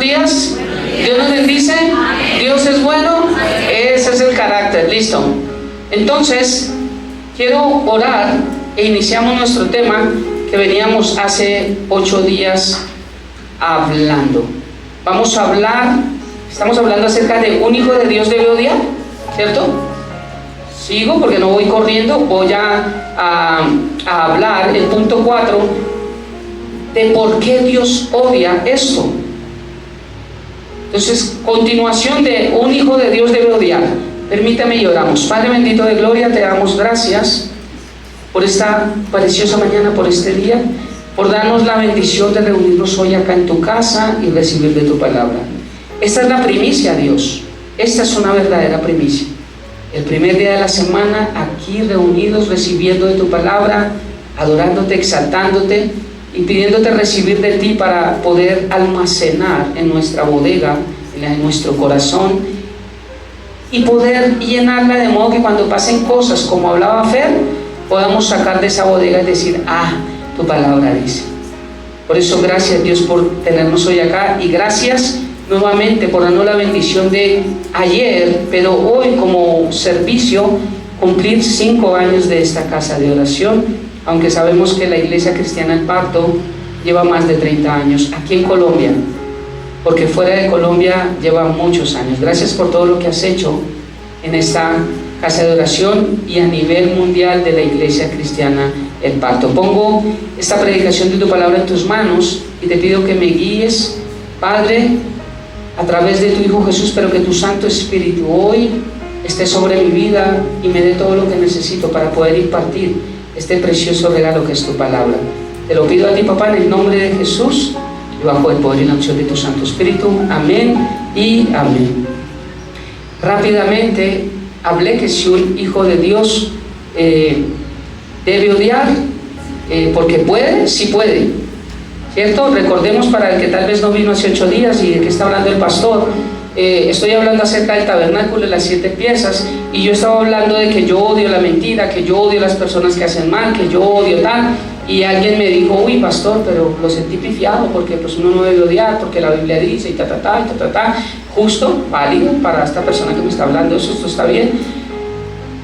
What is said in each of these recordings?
días. Dios nos bendice. Dios es bueno. Ese es el carácter. Listo. Entonces, quiero orar e iniciamos nuestro tema que veníamos hace 8 días hablando. Vamos a hablar, estamos hablando acerca de un hijo de Dios debe odiar, ¿cierto? Sigo porque no voy corriendo, voy a hablar el punto 4 de por qué Dios odia esto. Entonces, continuación de un hijo de Dios debe odiar. Permítame y oramos. Padre bendito de gloria, te damos gracias por esta preciosa mañana, por este día, por darnos la bendición de reunirnos hoy acá en tu casa y recibir de tu palabra. Esta es la primicia, Dios. Esta es una verdadera primicia. El primer día de la semana, aquí reunidos, recibiendo de tu palabra, adorándote, exaltándote y pidiéndote recibir de ti para poder almacenar en nuestra bodega, en nuestro corazón, y poder llenarla de modo que cuando pasen cosas como hablaba Fer, podamos sacar de esa bodega y decir, tu palabra dice. Por eso gracias, Dios, por tenernos hoy acá, y gracias nuevamente por darnos la bendición de ayer, pero hoy como servicio, cumplir 5 años de esta casa de oración, aunque sabemos que la Iglesia Cristiana El Pacto lleva más de 30 años aquí en Colombia, porque fuera de Colombia lleva muchos años. Gracias por todo lo que has hecho en esta casa de oración y a nivel mundial de la Iglesia Cristiana El Pacto. Pongo esta predicación de tu palabra en tus manos y te pido que me guíes, Padre, a través de tu Hijo Jesús, pero que tu Santo Espíritu hoy esté sobre mi vida y me dé todo lo que necesito para poder impartir este precioso regalo que es tu palabra. Te lo pido a ti, papá, en el nombre de Jesús y bajo el poder y la unción de tu Santo Espíritu. Amén y amén. Rápidamente hablé que si un hijo de Dios debe odiar, porque puede, sí puede, ¿cierto? Recordemos, para el que tal vez no vino hace 8 días y de qué está hablando el pastor, estoy hablando acerca del tabernáculo de las 7 piezas, y yo estaba hablando de que yo odio la mentira, que yo odio las personas que hacen mal, que yo odio tal, y alguien me dijo, uy pastor, pero lo sentí pifiado, porque pues uno no debe odiar, porque la Biblia dice, y ta, justo, válido para esta persona que me está hablando, esto está bien.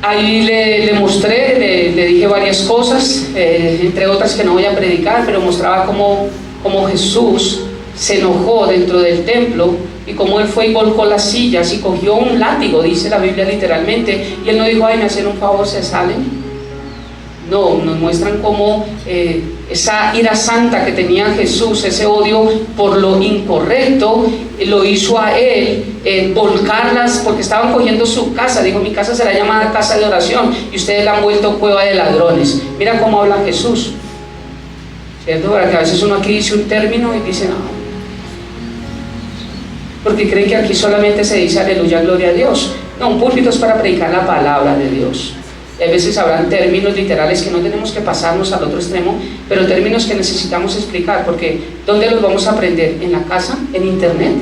Ahí le mostré, le dije varias cosas, entre otras que no voy a predicar, pero mostraba cómo Jesús se enojó dentro del templo, y cómo él fue y volcó las sillas y cogió un látigo, dice la Biblia literalmente, y él no dijo, ay, me hacen un favor, se salen. No, nos muestran cómo esa ira santa que tenía Jesús, ese odio por lo incorrecto, lo hizo a él volcarlas, porque estaban cogiendo su casa. Dijo, mi casa será llamada casa de oración y ustedes la han vuelto cueva de ladrones. Mira cómo habla Jesús, ¿cierto? Para que a veces uno aquí dice un término y dice, no, porque creen que aquí solamente se dice aleluya, gloria a Dios. No, un púlpito es para predicar la palabra de Dios. Y a veces habrán términos literales que no tenemos que pasarnos al otro extremo, pero términos que necesitamos explicar, porque ¿dónde los vamos a aprender? ¿En la casa? ¿En internet?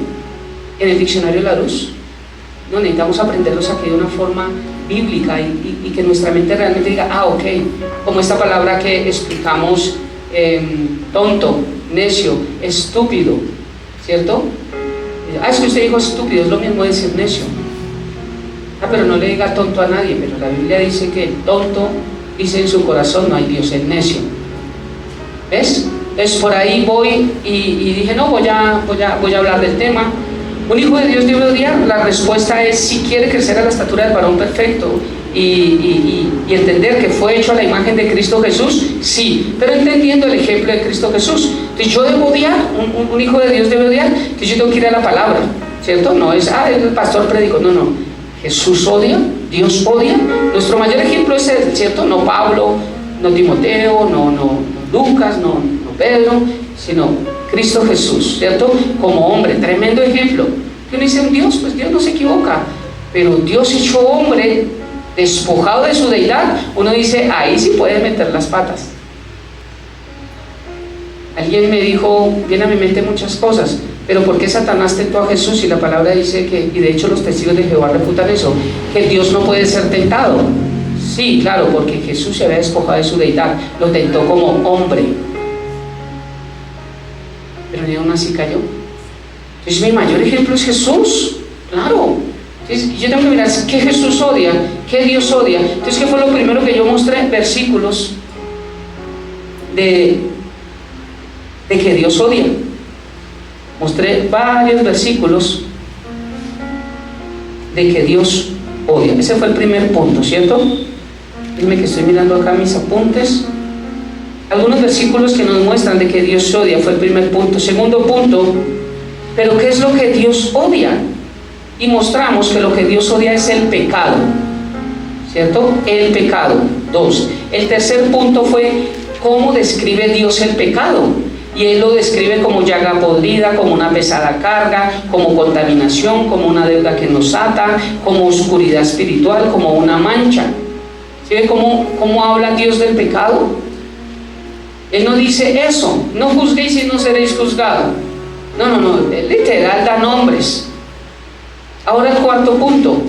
¿En el diccionario La Luz? No, necesitamos aprenderlos aquí de una forma bíblica y que nuestra mente realmente diga, ok, como esta palabra que explicamos, tonto, necio, estúpido, ¿cierto? Es que usted dijo estúpido, es lo mismo decir necio. Pero no le diga tonto a nadie, pero la Biblia dice que el tonto dice en su corazón, no hay Dios, es necio. ¿Ves? Entonces por ahí voy y dije, no, voy a hablar del tema. ¿Un hijo de Dios debe odiar? La respuesta es, si quiere crecer a la estatura del varón perfecto y entender que fue hecho a la imagen de Cristo Jesús, sí, pero entendiendo el ejemplo de Cristo Jesús. Entonces yo debo odiar, un hijo de Dios debe odiar, entonces yo tengo que ir a la palabra, ¿cierto? No es, el pastor predicó, no. Jesús odia, Dios odia. Nuestro mayor ejemplo es él, ¿cierto? No Pablo, no Timoteo, no Lucas, no Pedro, sino Cristo Jesús, ¿cierto? Como hombre, tremendo ejemplo. Que uno dice, Dios, pues Dios no se equivoca, pero Dios hecho hombre, despojado de su deidad, uno dice, ahí sí puede meter las patas. Alguien me dijo, viene a mi mente muchas cosas, pero ¿por qué Satanás tentó a Jesús? Y la palabra dice que, y de hecho los testigos de Jehová refutan eso, que Dios no puede ser tentado. Sí, claro, porque Jesús se había despojado de su deidad, lo tentó como hombre, pero ni aún así cayó. Entonces mi mayor ejemplo es Jesús, claro. Entonces, yo tengo que mirar qué Jesús odia, qué Dios odia. Entonces, ¿qué fue lo primero que yo mostré? Versículos de que Dios odia. Mostré varios versículos de que Dios odia. Ese fue el primer punto, ¿cierto? Dime que estoy mirando acá mis apuntes. Algunos versículos que nos muestran de que Dios odia fue el primer punto. Segundo punto, ¿pero qué es lo que Dios odia? Y mostramos que lo que Dios odia es el pecado, ¿cierto? El pecado. 2. El tercer punto fue cómo describe Dios el pecado. Y Él lo describe como llaga podrida, como una pesada carga, como contaminación, como una deuda que nos ata, como oscuridad espiritual, como una mancha. ¿Sí ve cómo habla Dios del pecado? Él no dice eso, no juzguéis y no seréis juzgados. No, Él literal da nombres. Ahora el cuarto punto.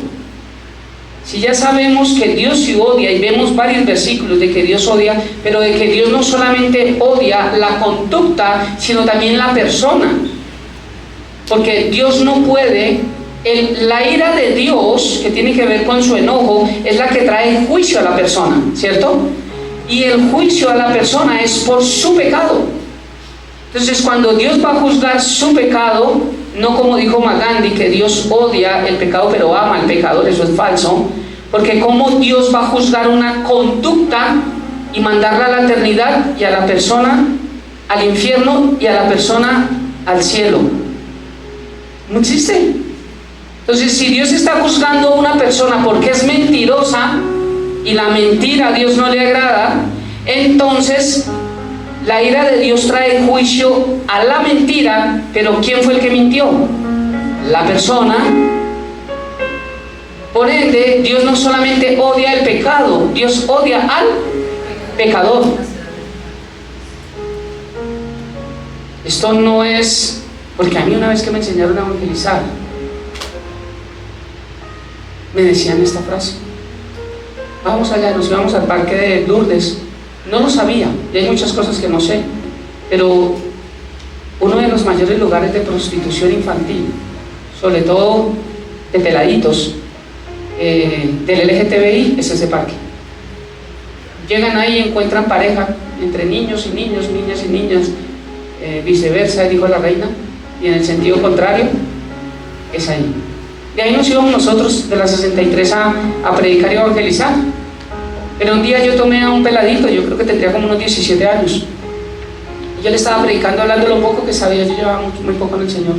Si ya sabemos que Dios sí odia, y vemos varios versículos de que Dios odia, pero de que Dios no solamente odia la conducta, sino también la persona. Porque Dios no puede, la ira de Dios, que tiene que ver con su enojo, es la que trae juicio a la persona, ¿cierto? Y el juicio a la persona es por su pecado. Entonces, cuando Dios va a juzgar su pecado, no como dijo Magandhi, que Dios odia el pecado pero ama al pecador, eso es falso, porque como Dios va a juzgar una conducta y mandarla a la eternidad y a la persona al infierno y a la persona al cielo. No existe. Entonces, si Dios está juzgando a una persona porque es mentirosa y la mentira a Dios no le agrada, entonces la ira de Dios trae juicio a la mentira, pero ¿quién fue el que mintió? La persona. Por ende, Dios no solamente odia el pecado, Dios odia al pecador. Esto no es, porque a mí una vez que me enseñaron a evangelizar, me decían esta frase: vamos allá, nos íbamos al parque de Lourdes. No lo sabía, y hay muchas cosas que no sé, pero uno de los mayores lugares de prostitución infantil, sobre todo de peladitos, del LGTBI, es ese parque. Llegan ahí y encuentran pareja entre niños y niños, niñas y niñas, viceversa, dijo la reina, y en el sentido contrario, es ahí. De ahí nos íbamos nosotros de la 63 a predicar y evangelizar. Pero un día yo tomé a un peladito, yo creo que tendría como unos 17 años, y yo le estaba predicando, hablando lo poco que sabía, yo llevaba muy poco en el Señor.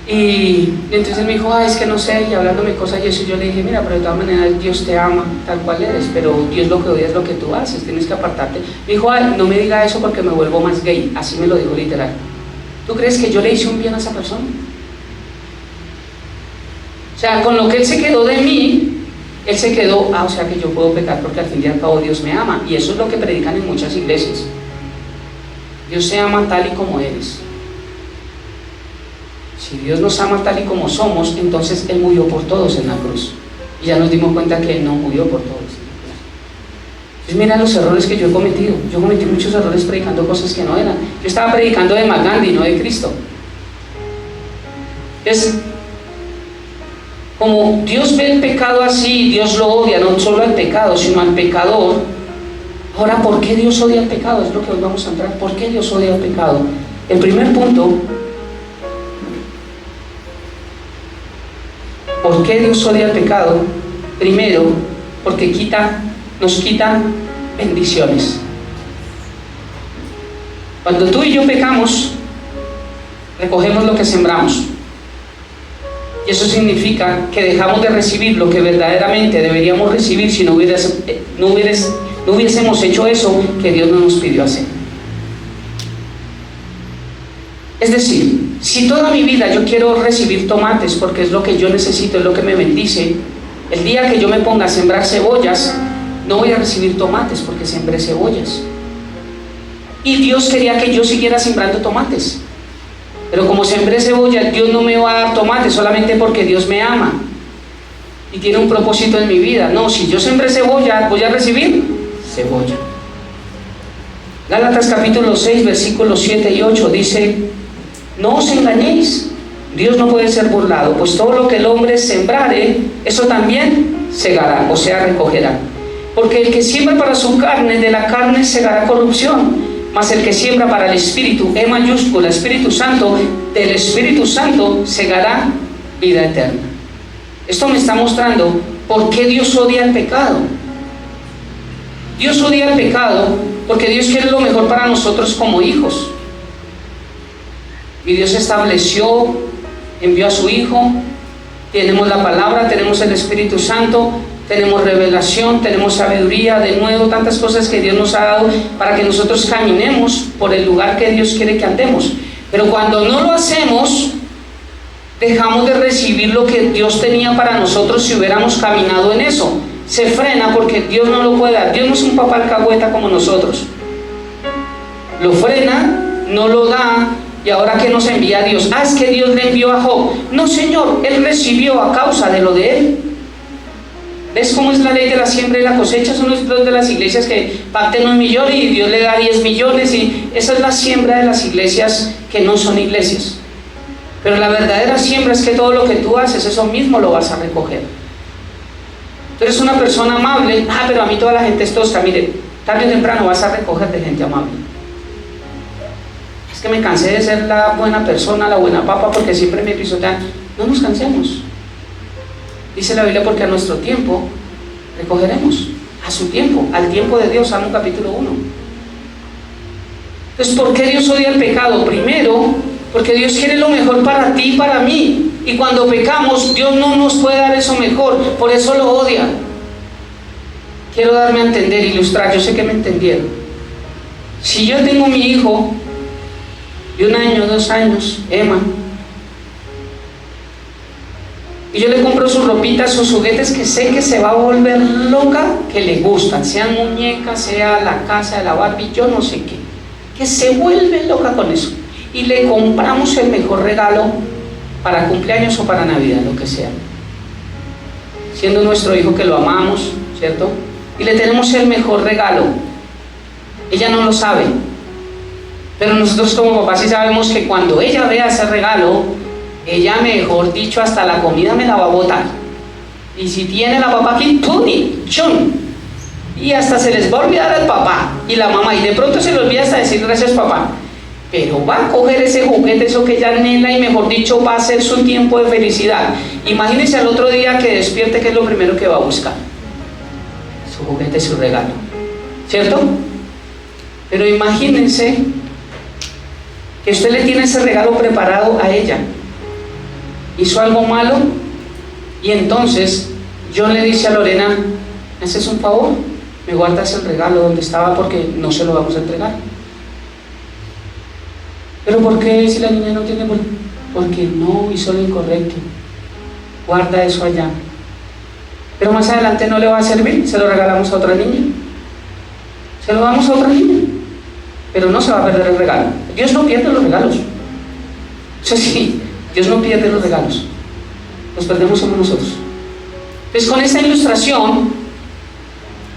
Y entonces él me dijo, es que no sé, y hablándome cosas y eso, yo le dije, mira, pero de todas maneras Dios te ama tal cual eres, pero Dios lo que odia es lo que tú haces, tienes que apartarte. Me dijo, no me diga eso porque me vuelvo más gay, así me lo dijo literal. ¿Tú crees que yo le hice un bien a esa persona? O sea, con lo que él se quedó de mí, él se quedó, o sea que yo puedo pecar porque al fin y al cabo Dios me ama. Y eso es lo que predican en muchas iglesias. Dios te ama tal y como eres. Si Dios nos ama tal y como somos, entonces Él murió por todos en la cruz. Y ya nos dimos cuenta que Él no murió por todos. Entonces mira los errores que yo he cometido. Yo cometí muchos errores predicando cosas que no eran. Yo estaba predicando de Magandhi, no de Cristo. Entonces, como Dios ve el pecado así, Dios lo odia, no solo al pecado, sino al pecador. Ahora, ¿por qué Dios odia el pecado? Es lo que hoy vamos a entrar. ¿Por qué Dios odia el pecado? El primer punto, ¿por qué Dios odia el pecado? Primero, porque nos quita bendiciones. Cuando tú y yo pecamos, recogemos lo que sembramos. Y eso significa que dejamos de recibir lo que verdaderamente deberíamos recibir si no hubiésemos hecho eso que Dios no nos pidió hacer. Es decir, si toda mi vida yo quiero recibir tomates porque es lo que yo necesito, es lo que me bendice, el día que yo me ponga a sembrar cebollas, no voy a recibir tomates porque sembré cebollas. Y Dios quería que yo siguiera sembrando tomates. Pero como sembré cebolla, Dios no me va a dar tomate solamente porque Dios me ama y tiene un propósito en mi vida. No, si yo sembré cebolla, voy a recibir cebolla. Gálatas capítulo 6, versículos 7 y 8 dice: No os engañéis, Dios no puede ser burlado, pues todo lo que el hombre sembrare, eso también segará, o sea, recogerá. Porque el que siembra para su carne, de la carne segará corrupción, mas el que siembra para el Espíritu, E mayúscula, Espíritu Santo, del Espíritu Santo segará vida eterna. Esto me está mostrando por qué Dios odia el pecado. Dios odia el pecado porque Dios quiere lo mejor para nosotros como hijos. Y Dios estableció, envió a su Hijo, tenemos la palabra, tenemos el Espíritu Santo, tenemos revelación, tenemos sabiduría, de nuevo tantas cosas que Dios nos ha dado para que nosotros caminemos por el lugar que Dios quiere que andemos. Pero cuando no lo hacemos, dejamos de recibir lo que Dios tenía para nosotros si hubiéramos caminado en eso. Se frena porque Dios no lo puede dar. Dios no es un papá alcahueta como nosotros. Lo frena, no lo da. ¿Y ahora qué nos envía Dios? Es que Dios le envió a Job. No, Señor, Él recibió a causa de lo de Él. ¿Ves cómo es la ley de la siembra y la cosecha? Son los de las iglesias que pacten 1 millón y Dios le da 10 millones. Y esa es la siembra de las iglesias que no son iglesias. Pero la verdadera siembra es que todo lo que tú haces, eso mismo lo vas a recoger. Tú eres una persona amable. Pero a mí toda la gente es tosca. Mire, tarde o temprano vas a recoger de gente amable. Es que me cansé de ser la buena persona, la buena papa, porque siempre me pisotean. No nos cansemos. Dice la Biblia, porque a nuestro tiempo recogeremos. A su tiempo, al tiempo de Dios. Salmo capítulo 1. Entonces, ¿por qué Dios odia el pecado? Primero, porque Dios quiere lo mejor para ti y para mí. Y cuando pecamos, Dios no nos puede dar eso mejor. Por eso lo odia. Quiero darme a entender, ilustrar. Yo sé que me entendieron. Si yo tengo mi hijo de 1 año, 2 años, Emma, y yo le compro sus ropitas, sus juguetes que sé que se va a volver loca, que le gustan, sean muñecas, sea la casa de la Barbie, yo no sé qué, que se vuelve loca con eso, y le compramos el mejor regalo para cumpleaños o para Navidad, lo que sea, siendo nuestro hijo que lo amamos, ¿cierto? Y le tenemos el mejor regalo. Ella no lo sabe, pero nosotros como papás sí sabemos que cuando ella vea ese regalo, ella, mejor dicho, hasta la comida me la va a botar. Y si tiene la papá aquí, ¡tuni! ¡Chun! Y hasta se les va a olvidar al papá y la mamá, y de pronto se le olvida hasta decir gracias papá. Pero va a coger ese juguete, eso que ella anhela, y mejor dicho, va a ser su tiempo de felicidad. Imagínense al otro día que despierte, ¿qué es lo primero que va a buscar? Su juguete, su regalo, ¿cierto? Pero imagínense que usted le tiene ese regalo preparado a ella. Hizo algo malo y entonces yo le dice a Lorena, ¿me haces un favor? Me guardas el regalo donde estaba porque no se lo vamos a entregar. ¿Pero por qué si la niña no tiene? Porque no hizo lo incorrecto. Guarda eso allá. Pero más adelante no le va a servir, se lo regalamos a otra niña. Se lo damos a otra niña. Pero no se va a perder el regalo. Dios no pierde los regalos. Eso sí, Dios no pierde los regalos. Los perdemos somos nosotros. Entonces, con esta ilustración,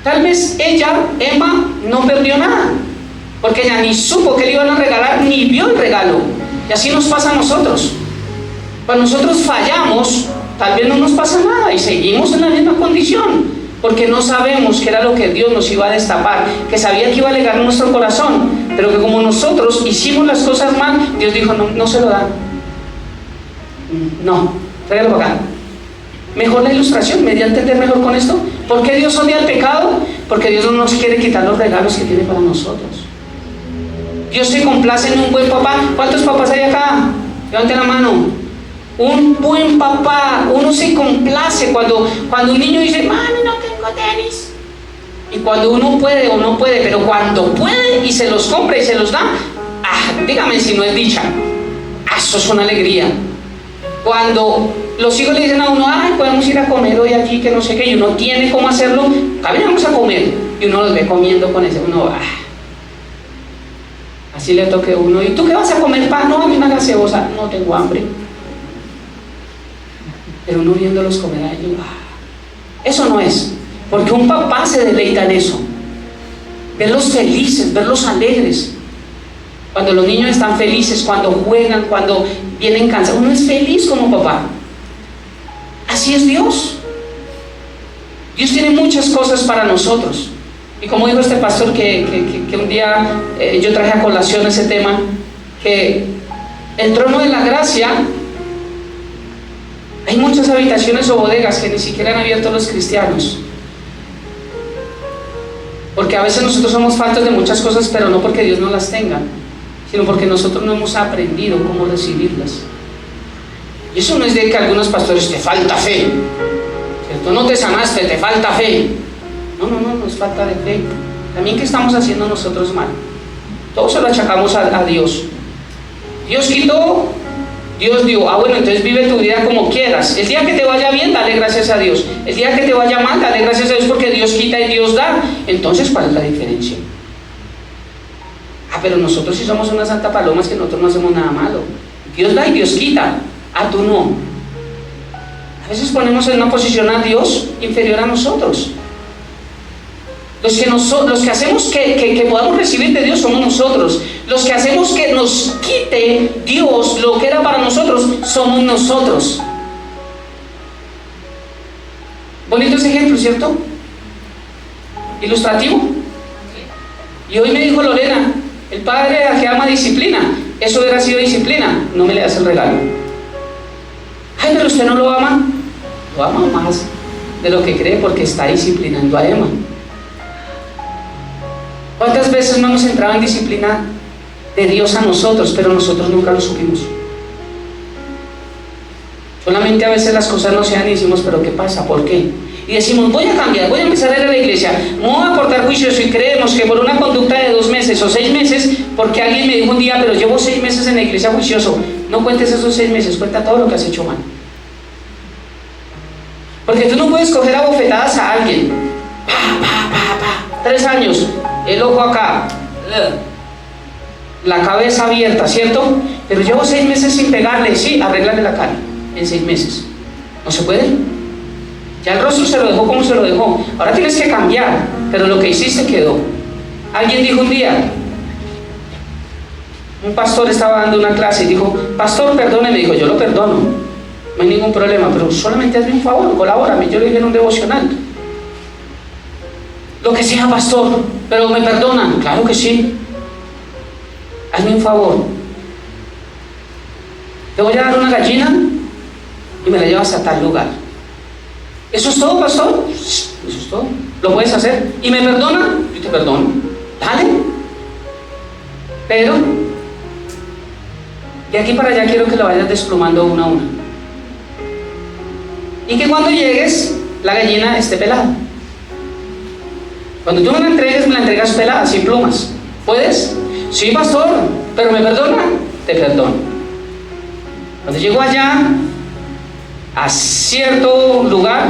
tal vez ella, Emma, no perdió nada. Porque ella ni supo que le iban a regalar, ni vio el regalo. Y así nos pasa a nosotros. Cuando nosotros fallamos, tal vez no nos pasa nada y seguimos en la misma condición. Porque no sabemos qué era lo que Dios nos iba a destapar, que sabía que iba a llegar a nuestro corazón, pero que como nosotros hicimos las cosas mal, Dios dijo, no se lo da. No, tráigalo para acá. Mejor la ilustración, me di a entender mejor con esto. ¿Por qué Dios odia el pecado? Porque Dios no nos quiere quitar los regalos que tiene para nosotros. Dios se complace en un buen papá. ¿Cuántos papás hay acá? Levanten la mano. Un buen papá, uno se complace cuando un niño dice, mami, no tengo tenis. Y cuando uno puede o no puede, pero cuando puede y se los compra y se los da, dígame si no es dicha. Eso es una alegría. Cuando los hijos le dicen a uno, podemos ir a comer hoy aquí, que no sé qué, y uno tiene cómo hacerlo, también vamos a comer. Y uno los ve comiendo con ese, uno, así le toque a uno. ¿Y tú qué vas a comer, pa? No, a mí una gaseosa, no tengo hambre. Pero uno viéndolos comer a ellos, eso no es, porque un papá se deleita en eso, verlos felices, verlos alegres. Cuando los niños están felices, cuando juegan, cuando vienen cansados, uno es feliz como papá. Así es Dios. Dios tiene muchas cosas para nosotros. Y como dijo este pastor que un día yo traje a colación ese tema, que el trono de la gracia, hay muchas habitaciones o bodegas que ni siquiera han abierto los cristianos. Porque a veces nosotros somos faltos de muchas cosas, pero no porque Dios no las tenga, sino porque nosotros no hemos aprendido cómo recibirlas. Y eso no es de que algunos pastores te falta fe, ¿cierto? No te sanaste, te falta fe. No es falta de fe. También, ¿qué estamos haciendo nosotros mal? Todo se lo achacamos a Dios. Dios quitó, Dios dio. Bueno, entonces vive tu vida como quieras. El día que te vaya bien, dale gracias a Dios. El día que te vaya mal, dale gracias a Dios, porque Dios quita y Dios da. Entonces, ¿cuál es la diferencia? Pero nosotros sí somos una santa paloma, es que nosotros no hacemos nada malo. Dios da y Dios quita. Tú no. A veces ponemos en una posición a Dios inferior a nosotros. Los que hacemos que podamos recibir de Dios somos nosotros. Los que hacemos que nos quite Dios lo que era para nosotros somos nosotros. Bonito ese ejemplo, ¿cierto? Ilustrativo. Y hoy me dijo Lorena, el padre que ama disciplina, eso hubiera sido disciplina, no me le das el regalo. Ay, pero usted no lo ama. Lo ama más de lo que cree, porque está disciplinando a Emma. ¿Cuántas veces no hemos entrado en disciplina de Dios a nosotros, pero nosotros nunca lo supimos? Solamente a veces las cosas no se dan y decimos, ¿pero qué pasa? ¿Por qué? Y decimos, voy a cambiar, voy a empezar a ir a la iglesia, no voy a aportar juicioso, y creemos que por una conducta de 2 meses o 6 meses, porque alguien me dijo un día, pero llevo 6 meses en la iglesia juicioso, no cuentes esos 6 meses, cuenta todo lo que has hecho mal. Porque tú no puedes coger a bofetadas a alguien. 3 años, el ojo acá, la cabeza abierta, ¿cierto? Pero llevo 6 meses sin pegarle. Sí, arréglale la cara en 6 meses. ¿No se puede? Ya el rostro se lo dejó como se lo dejó. Ahora tienes que cambiar, pero lo que hiciste quedó. Alguien dijo un día, un pastor estaba dando una clase y dijo, pastor, perdóneme. Dijo, yo lo perdono, no hay ningún problema, pero solamente hazme un favor, colabórame. Yo le dije en un devocional, lo que sea, pastor, pero me perdonan. Claro que sí. Hazme un favor, te voy a dar una gallina y me la llevas a tal lugar. ¿Eso es todo, pastor? Eso es todo. ¿Lo puedes hacer? ¿Y me perdona? Yo te perdono. Dale. Pero de aquí para allá quiero que lo vayas desplumando una a una, y que cuando llegues la gallina esté pelada. Cuando tú me la entregues, me la entregas pelada, sin plumas. ¿Puedes? Sí, pastor, pero me perdona. Te perdono. Cuando llegó allá a cierto lugar,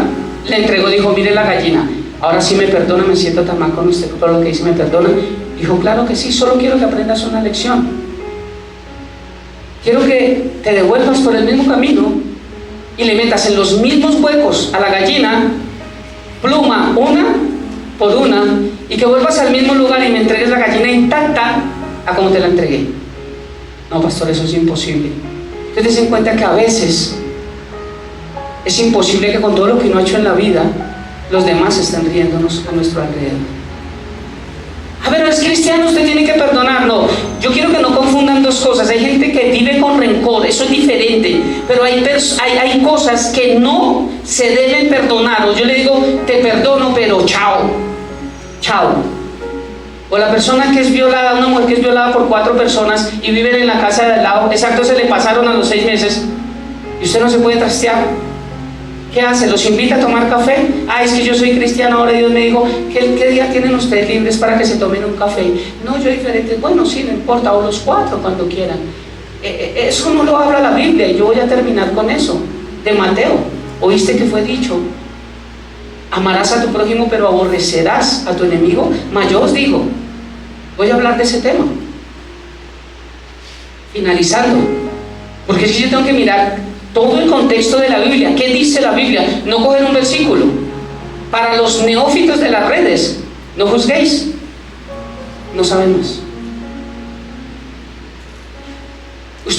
le entregó, dijo, mire la gallina, ahora sí me perdona, me siento tan mal con usted por lo que dice, me perdona. Dijo, claro que sí, solo quiero que aprendas una lección. Quiero que te devuelvas por el mismo camino y le metas en los mismos huecos a la gallina pluma una por una, y que vuelvas al mismo lugar y me entregues la gallina intacta a como te la entregué. No, pastor, eso es imposible. Entonces ten en cuenta que a veces es imposible que con todo lo que uno ha hecho en la vida, los demás estén riéndonos a nuestro alrededor. Pero es cristiano, usted tiene que perdonar. No, yo quiero que no confundan dos cosas. Hay gente que vive con rencor, eso es diferente, pero hay cosas que no se deben perdonar. O yo le digo, te perdono, pero chao. O la persona que es violada, una mujer que es violada por 4 personas y viven en la casa de al lado, exacto, se le pasaron a los 6 meses y usted no se puede trastear. ¿Qué hace? ¿Los invita a tomar café? Es que yo soy cristiano, ahora Dios me dijo, ¿qué día tienen ustedes libres para que se tomen un café? No, yo diferente. Bueno, sí, no importa, o los 4 cuando quieran. Eso no lo habla la Biblia, y yo voy a terminar con eso. De Mateo, ¿oíste que fue dicho? Amarás a tu prójimo, pero aborrecerás a tu enemigo. Mas yo os digo, voy a hablar de ese tema. Finalizando, porque si yo tengo que mirar todo el contexto de la Biblia, ¿qué dice la Biblia? No coger un versículo. Para los neófitos de las redes, no juzguéis, no saben más.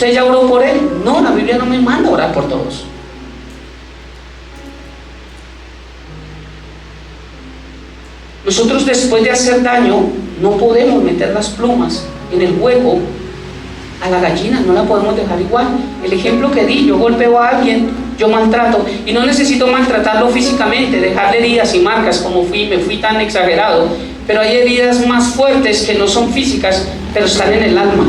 ¿Usted ya oró por él? No, la Biblia no me manda a orar por todos. Nosotros, después de hacer daño, no podemos meter las plumas en el hueco a la gallina, no la podemos dejar igual. El ejemplo que di, yo golpeo a alguien, yo maltrato, y no necesito maltratarlo físicamente, dejarle heridas y marcas como me fui tan exagerado, pero hay heridas más fuertes que no son físicas, pero están en el alma.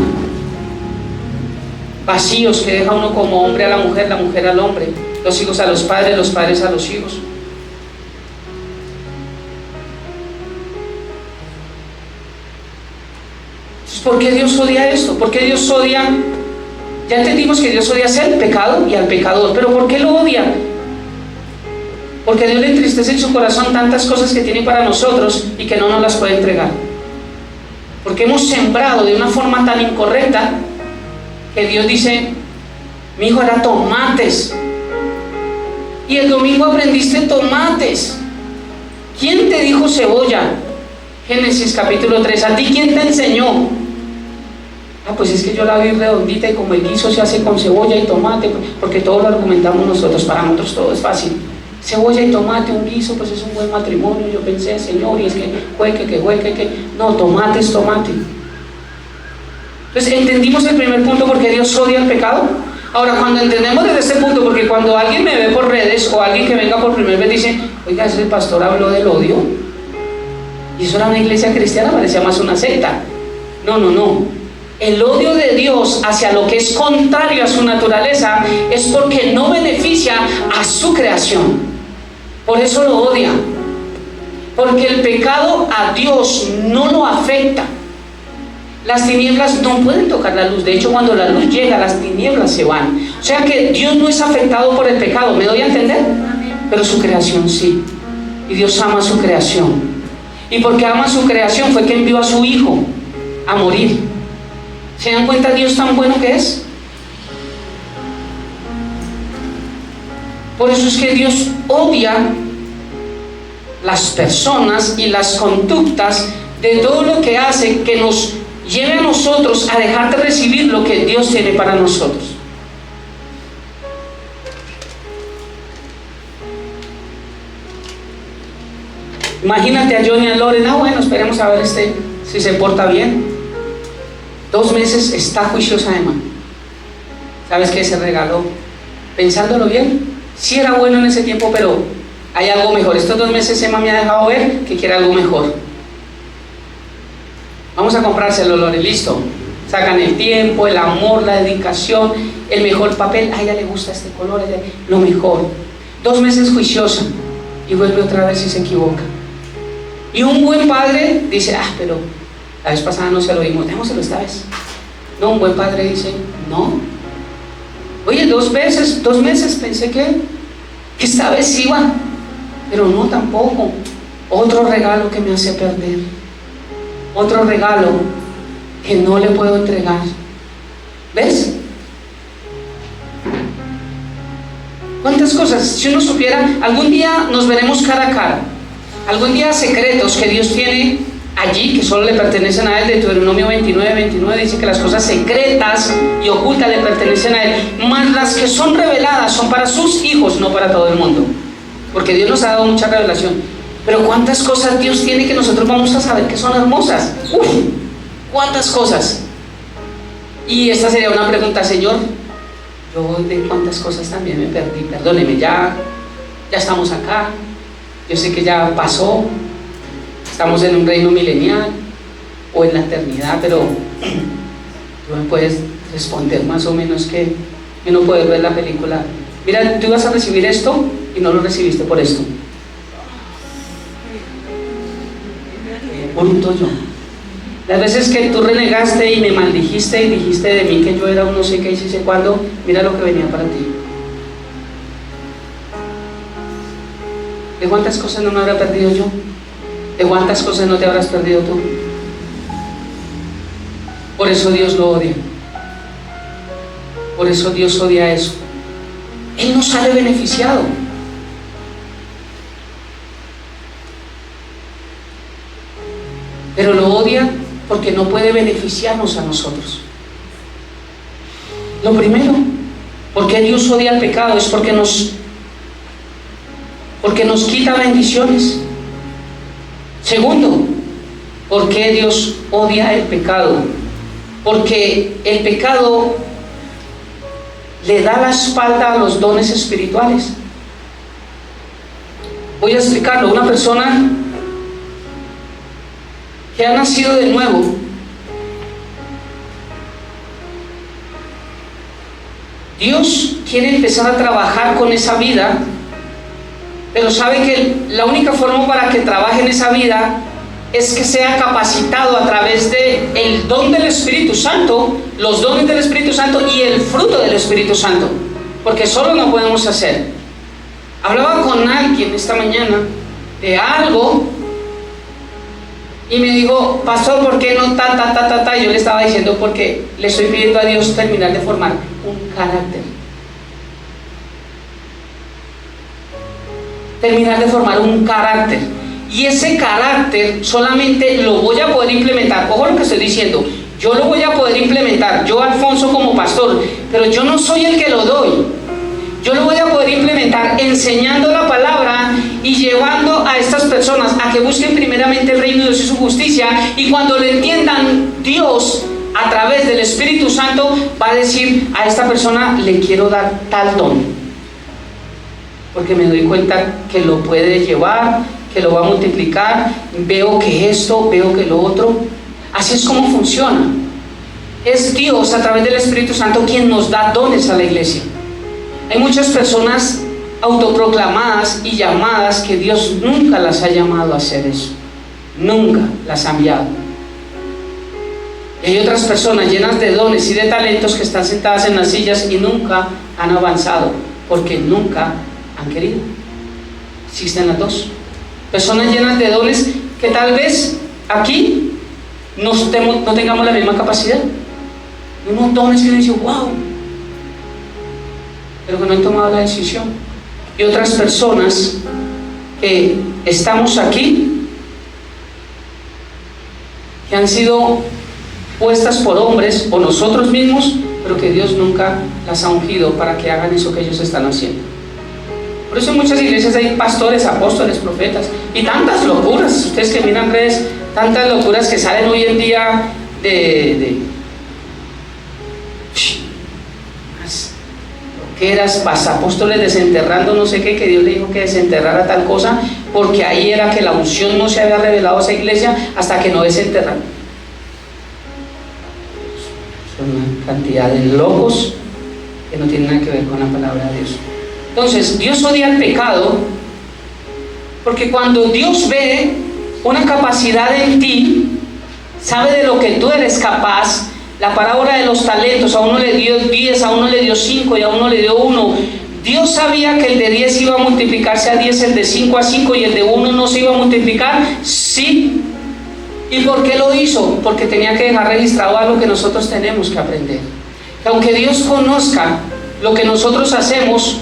Vacíos que deja uno como hombre a la mujer al hombre, los hijos a los padres a los hijos. ¿Por qué Dios odia esto? ¿Por qué Dios odia? Ya entendimos que Dios odia el pecado y al pecador, pero ¿por qué lo odia? Porque a Dios le entristece en su corazón tantas cosas que tiene para nosotros y que no nos las puede entregar. Porque hemos sembrado de una forma tan incorrecta que Dios dice: mi hijo era tomates, y el domingo aprendiste tomates. ¿Quién te dijo cebolla? Génesis capítulo 3. ¿A ti quién te enseñó? Pues es que yo la vi redondita, y como el guiso se hace con cebolla y tomate, porque todo lo argumentamos nosotros, para nosotros todo es fácil. Cebolla y tomate, un guiso, pues es un buen matrimonio. Yo pensé, Señor, y es que no, tomate es tomate. Entonces entendimos el primer punto, porque Dios odia el pecado. Ahora, cuando entendemos desde este punto, porque cuando alguien me ve por redes, o alguien que venga por primera vez dice: oiga, ese pastor habló del odio, y eso era una iglesia cristiana, parecía más una secta. No. El odio de Dios hacia lo que es contrario a su naturaleza es porque no beneficia a su creación. Por eso lo odia. Porque el pecado a Dios no lo afecta. Las tinieblas no pueden tocar la luz. De hecho, cuando la luz llega, las tinieblas se van. O sea que Dios no es afectado por el pecado. ¿Me doy a entender? Pero su creación sí. Y Dios ama su creación. Y porque ama su creación fue que envió a su Hijo a morir. ¿Se dan cuenta Dios tan bueno que es? Por eso es que Dios odia las personas y las conductas de todo lo que hace que nos lleve a nosotros a dejar de recibir lo que Dios tiene para nosotros. Imagínate a Johnny y a Loren: bueno, esperemos a ver si se porta bien. 2 meses está juiciosa Emma. ¿Sabes qué se regaló? Pensándolo bien, sí era bueno en ese tiempo, pero hay algo mejor. Estos 2 meses Emma me ha dejado ver que quiere algo mejor. Vamos a comprárselo, Lore, listo. Sacan el tiempo, el amor, la dedicación, el mejor papel. A ella le gusta este color, lo mejor. 2 meses juiciosa, y vuelve otra vez y se equivoca. Y un buen padre dice: pero la vez pasada no se lo dimos, démoselo esta vez. No, un buen padre dice: no. Oye, 2 meses pensé que esta vez iba, pero no, tampoco. Otro regalo que me hace perder. Otro regalo que no le puedo entregar. ¿Ves? ¿Cuántas cosas? Si uno supiera, algún día nos veremos cara a cara. Algún día secretos que Dios tiene allí, que solo le pertenecen a Él. De Deuteronomio 29 dice que las cosas secretas y ocultas le pertenecen a Él, más las que son reveladas son para sus hijos, no para todo el mundo, porque Dios nos ha dado mucha revelación. Pero cuántas cosas Dios tiene que nosotros vamos a saber que son hermosas. Cuántas cosas. Y esta sería una pregunta: Señor, yo de cuántas cosas también me perdí. Perdóneme, ya estamos acá, yo sé que ya pasó. Estamos en un reino milenial o en la eternidad, pero tú me puedes responder más o menos que uno puede ver la película. Mira, tú ibas a recibir esto y no lo recibiste por esto. Bruto yo. Las veces que tú renegaste y me maldijiste y dijiste de mí que yo era un no sé qué y sé cuándo, mira lo que venía para ti. ¿De cuántas cosas no me habrá perdido yo? ¿De cuántas cosas no te habrás perdido tú? Por eso Dios lo odia. Por eso Dios odia eso. Él no sale beneficiado. Pero lo odia porque no puede beneficiarnos a nosotros. Lo primero, ¿por qué Dios odia el pecado? Es porque nos quita bendiciones. Segundo, ¿por qué Dios odia el pecado? Porque el pecado le da la espalda a los dones espirituales. Voy a explicarlo. Una persona que ha nacido de nuevo, Dios quiere empezar a trabajar con esa vida, pero sabe que la única forma para que trabaje en esa vida es que sea capacitado a través del don del Espíritu Santo, los dones del Espíritu Santo y el fruto del Espíritu Santo, porque solo no podemos hacer. Hablaba con alguien esta mañana de algo y me dijo: pastor, ¿por qué no ta? Y yo le estaba diciendo: porque le estoy pidiendo a Dios terminar de formar un carácter. Terminar de formar un carácter. Y ese carácter solamente lo voy a poder implementar. Ojo lo que estoy diciendo. Yo lo voy a poder implementar, yo, Alfonso, como pastor, pero yo no soy el que lo doy. Yo lo voy a poder implementar enseñando la palabra y llevando a estas personas a que busquen primeramente el reino de Dios y su justicia, y cuando lo entiendan, Dios a través del Espíritu Santo va a decir: a esta persona le quiero dar tal don, porque me doy cuenta que lo puede llevar, que lo va a multiplicar, veo que esto, veo que lo otro. Así es como funciona. Es Dios a través del Espíritu Santo quien nos da dones a la iglesia. Hay muchas personas autoproclamadas y llamadas que Dios nunca las ha llamado a hacer eso, nunca las ha enviado. Y hay otras personas llenas de dones y de talentos que están sentadas en las sillas y nunca han avanzado, porque nunca han querido. Existen las dos. Personas llenas de dones que tal vez aquí no tengamos la misma capacidad. Hay unos dones que dicen: wow, pero que no han tomado la decisión. Y otras personas que estamos aquí, que han sido puestas por hombres o nosotros mismos, pero que Dios nunca las ha ungido para que hagan eso que ellos están haciendo. Por eso en muchas iglesias hay pastores, apóstoles, profetas y tantas locuras. Ustedes que miran redes, tantas locuras que salen hoy en día de loqueras, apóstoles desenterrando no sé qué, que Dios le dijo que desenterrara tal cosa, porque ahí era que la unción no se había revelado a esa iglesia hasta que no desenterran. Son una cantidad de locos que no tienen nada que ver con la palabra de Dios. Entonces, Dios odia el pecado porque cuando Dios ve una capacidad en ti, sabe de lo que tú eres capaz. La parábola de los talentos: a uno le dio 10, a uno le dio 5 y a uno le dio 1. Dios sabía que el de 10 iba a multiplicarse a 10, el de 5 a 5, y el de 1 no se iba a multiplicar. Sí. ¿Y por qué lo hizo? Porque tenía que dejar registrado algo que nosotros tenemos que aprender. Que aunque Dios conozca lo que nosotros hacemos,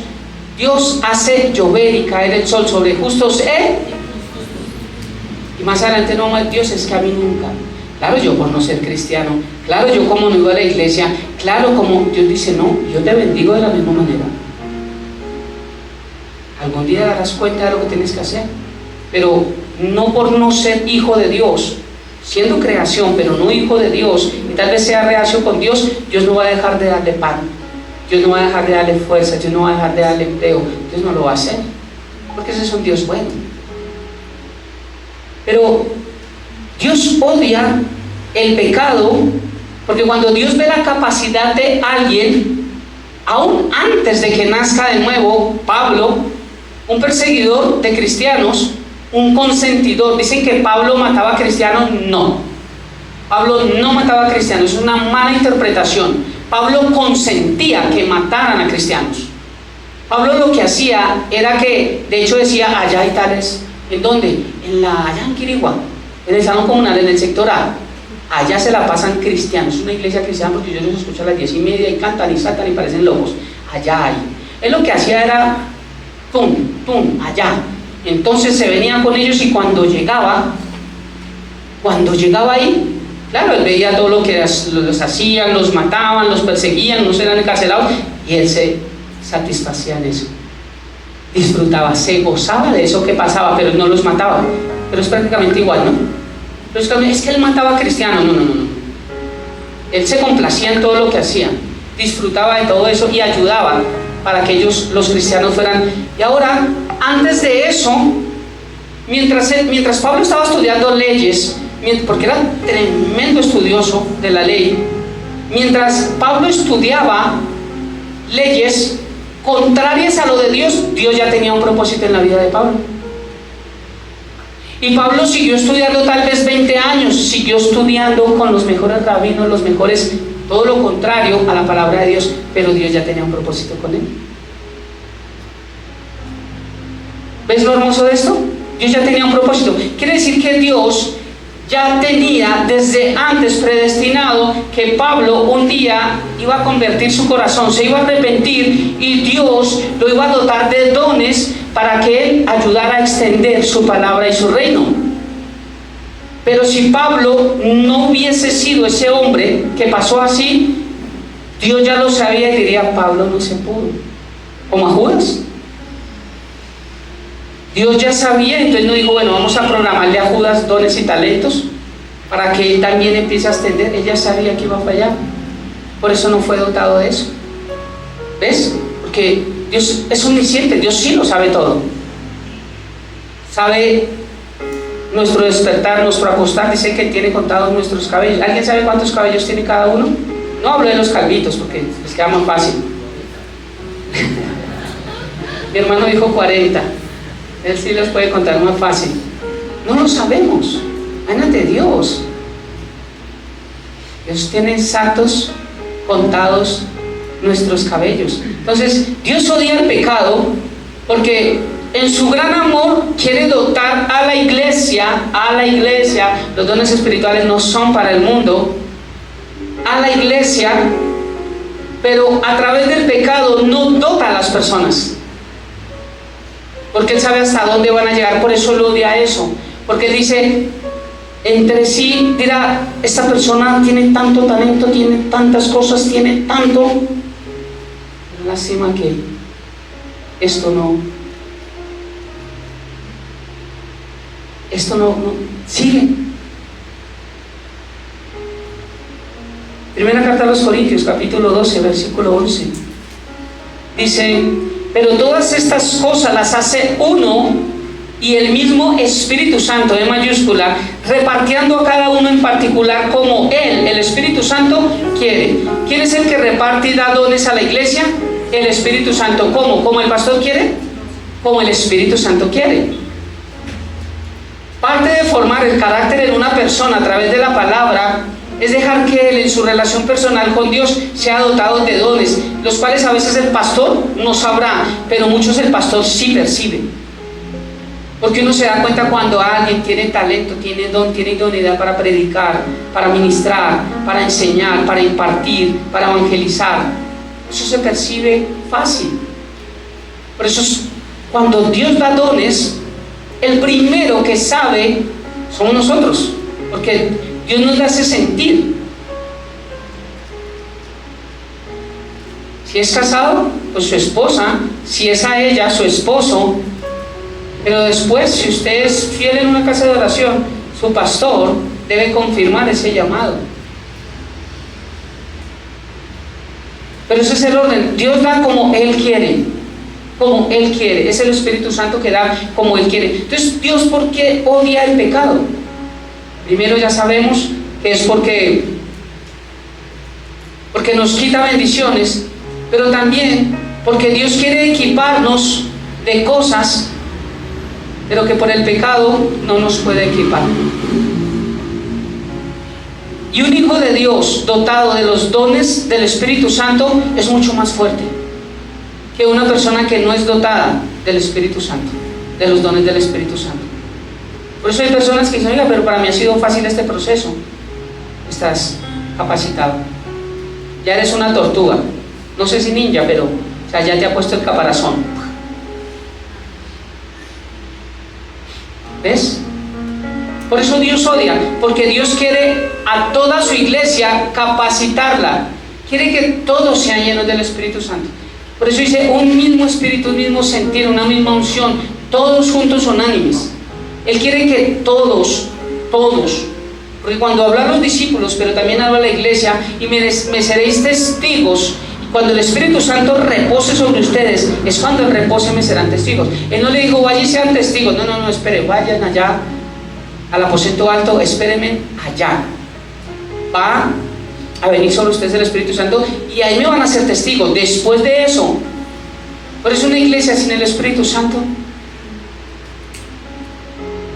Dios hace llover y caer el sol sobre justos y más adelante: no, Dios, es que a mí nunca. Claro, yo por no ser cristiano, claro, yo como no iba a la iglesia, claro, como Dios dice: no, yo te bendigo de la misma manera. Algún día darás cuenta de lo que tienes que hacer, pero no por no ser hijo de Dios, siendo creación, pero no hijo de Dios, y tal vez sea reacio con Dios, Dios no va a dejar de darle pan, Dios no va a dejar de darle fuerza, Dios no va a dejar de darle empleo. Dios no lo va a hacer, porque ese es un Dios bueno. Pero Dios odia el pecado, porque cuando Dios ve la capacidad de alguien, aún antes de que nazca de nuevo, Pablo, un perseguidor de cristianos, un consentidor, dicen que Pablo mataba a cristianos. No, Pablo no mataba a cristianos, es una mala interpretación. Pablo consentía que mataran a cristianos. Pablo lo que hacía era que, de hecho decía: allá hay tales. ¿En dónde? Allá en Quirigua, en el salón comunal, en el sector A. Allá se la pasan cristianos, es una iglesia cristiana, porque yo los escucho a las 10:30 y cantan y saltan y parecen locos. Allá hay. Él lo que hacía era tum, allá. Entonces se venía con ellos, y cuando llegaba ahí, Claro, él veía todo lo que los hacían, los mataban, los perseguían, unos eran encarcelados, y él se satisfacía en eso. Disfrutaba, se gozaba de eso que pasaba, pero no los mataba. Pero es prácticamente igual, ¿no? Pero es que él mataba a cristianos, no. Él se complacía en todo lo que hacía, disfrutaba de todo eso y ayudaba para que los cristianos fueran. Y ahora, antes de eso, mientras Pablo estaba estudiando leyes, porque era tremendo estudioso de la ley, mientras Pablo estudiaba leyes contrarias a lo de Dios, Dios ya tenía un propósito en la vida de Pablo. Y Pablo siguió estudiando tal vez 20 años, siguió estudiando con los mejores rabinos, los mejores, todo lo contrario a la palabra de Dios, pero Dios ya tenía un propósito con él. ¿Ves lo hermoso de esto? Dios ya tenía un propósito. Quiere decir que Dios ya tenía desde antes predestinado que Pablo un día iba a convertir su corazón, se iba a arrepentir y Dios lo iba a dotar de dones para que él ayudara a extender su palabra y su reino. Pero si Pablo no hubiese sido ese hombre que pasó así, Dios ya lo sabía y diría: Pablo no se pudo, como a Judas. Dios ya sabía, entonces no dijo: bueno, vamos a programarle a Judas dones y talentos para que él también empiece a extender. Él ya sabía que iba a fallar, por eso no fue dotado de eso. ¿Ves? Porque Dios es omnisciente, Dios sí lo sabe todo. Sabe nuestro despertar, nuestro acostar, dice que tiene contados nuestros cabellos. ¿Alguien sabe cuántos cabellos tiene cada uno? No hablo de los calvitos porque les queda más fácil. Mi hermano dijo 40. Él sí les puede contar más fácil. No lo sabemos. Imagínate Dios. Dios tiene exactos, contados nuestros cabellos. Entonces, Dios odia el pecado porque en su gran amor quiere dotar a la iglesia. Los dones espirituales no son para el mundo, a la iglesia, pero a través del pecado no dota a las personas. Porque Él sabe hasta dónde van a llegar, por eso lo odia eso. Porque Él dice, entre sí dirá: esta persona tiene tanto talento, tiene tantas cosas, tiene tanto. Lástima que esto no sigue. Primera carta a los Corintios, capítulo 12, versículo 11. Dice: pero todas estas cosas las hace uno y el mismo Espíritu Santo, en mayúscula, repartiendo a cada uno en particular como Él, el Espíritu Santo, quiere. ¿Quién es el que reparte y da dones a la iglesia? El Espíritu Santo. ¿Cómo? ¿Cómo el pastor quiere? Como el Espíritu Santo quiere. Parte de formar el carácter en una persona a través de la palabra es dejar que él en su relación personal con Dios sea dotado de dones, los cuales a veces el pastor no sabrá, pero muchos el pastor sí percibe. Porque uno se da cuenta cuando alguien tiene talento, tiene don, tiene idoneidad para predicar, para ministrar, para enseñar, para impartir, para evangelizar. Eso se percibe fácil. Por eso cuando Dios da dones, el primero que sabe somos nosotros, porque Dios nos hace sentir. Si es casado, pues su esposa; si es a ella, su esposo. Pero después, si usted es fiel en una casa de oración, su pastor debe confirmar ese llamado. Pero ese es el orden. Dios da como Él quiere. Como Él quiere. Es el Espíritu Santo que da como Él quiere. Entonces, ¿Dios por qué odia el pecado? Primero ya sabemos que es porque nos quita bendiciones, pero también porque Dios quiere equiparnos de cosas, pero que por el pecado no nos puede equipar. Y un hijo de Dios dotado de los dones del Espíritu Santo es mucho más fuerte que una persona que no es dotada del Espíritu Santo, de los dones del Espíritu Santo. Por eso hay personas que dicen: oiga, pero para mí ha sido fácil este proceso. Estás capacitado. Ya eres una tortuga. No sé si ninja, pero ya te ha puesto el caparazón. ¿Ves? Por eso Dios odia, porque Dios quiere a toda su iglesia capacitarla. Quiere que todos sean llenos del Espíritu Santo. Por eso dice, un mismo espíritu, un mismo sentir, una misma unción, todos juntos unánimes. Él quiere que todos, porque cuando hablan los discípulos, pero también habla la iglesia, y me seréis testigos. Cuando el Espíritu Santo repose sobre ustedes, es cuando Él repose me serán testigos. Él no le dijo, vayan y sean testigos. No, espere, vayan allá al aposento alto, espérenme allá. Va a venir sobre ustedes el Espíritu Santo y ahí me van a ser testigos. Después de eso, por eso una iglesia sin el Espíritu Santo.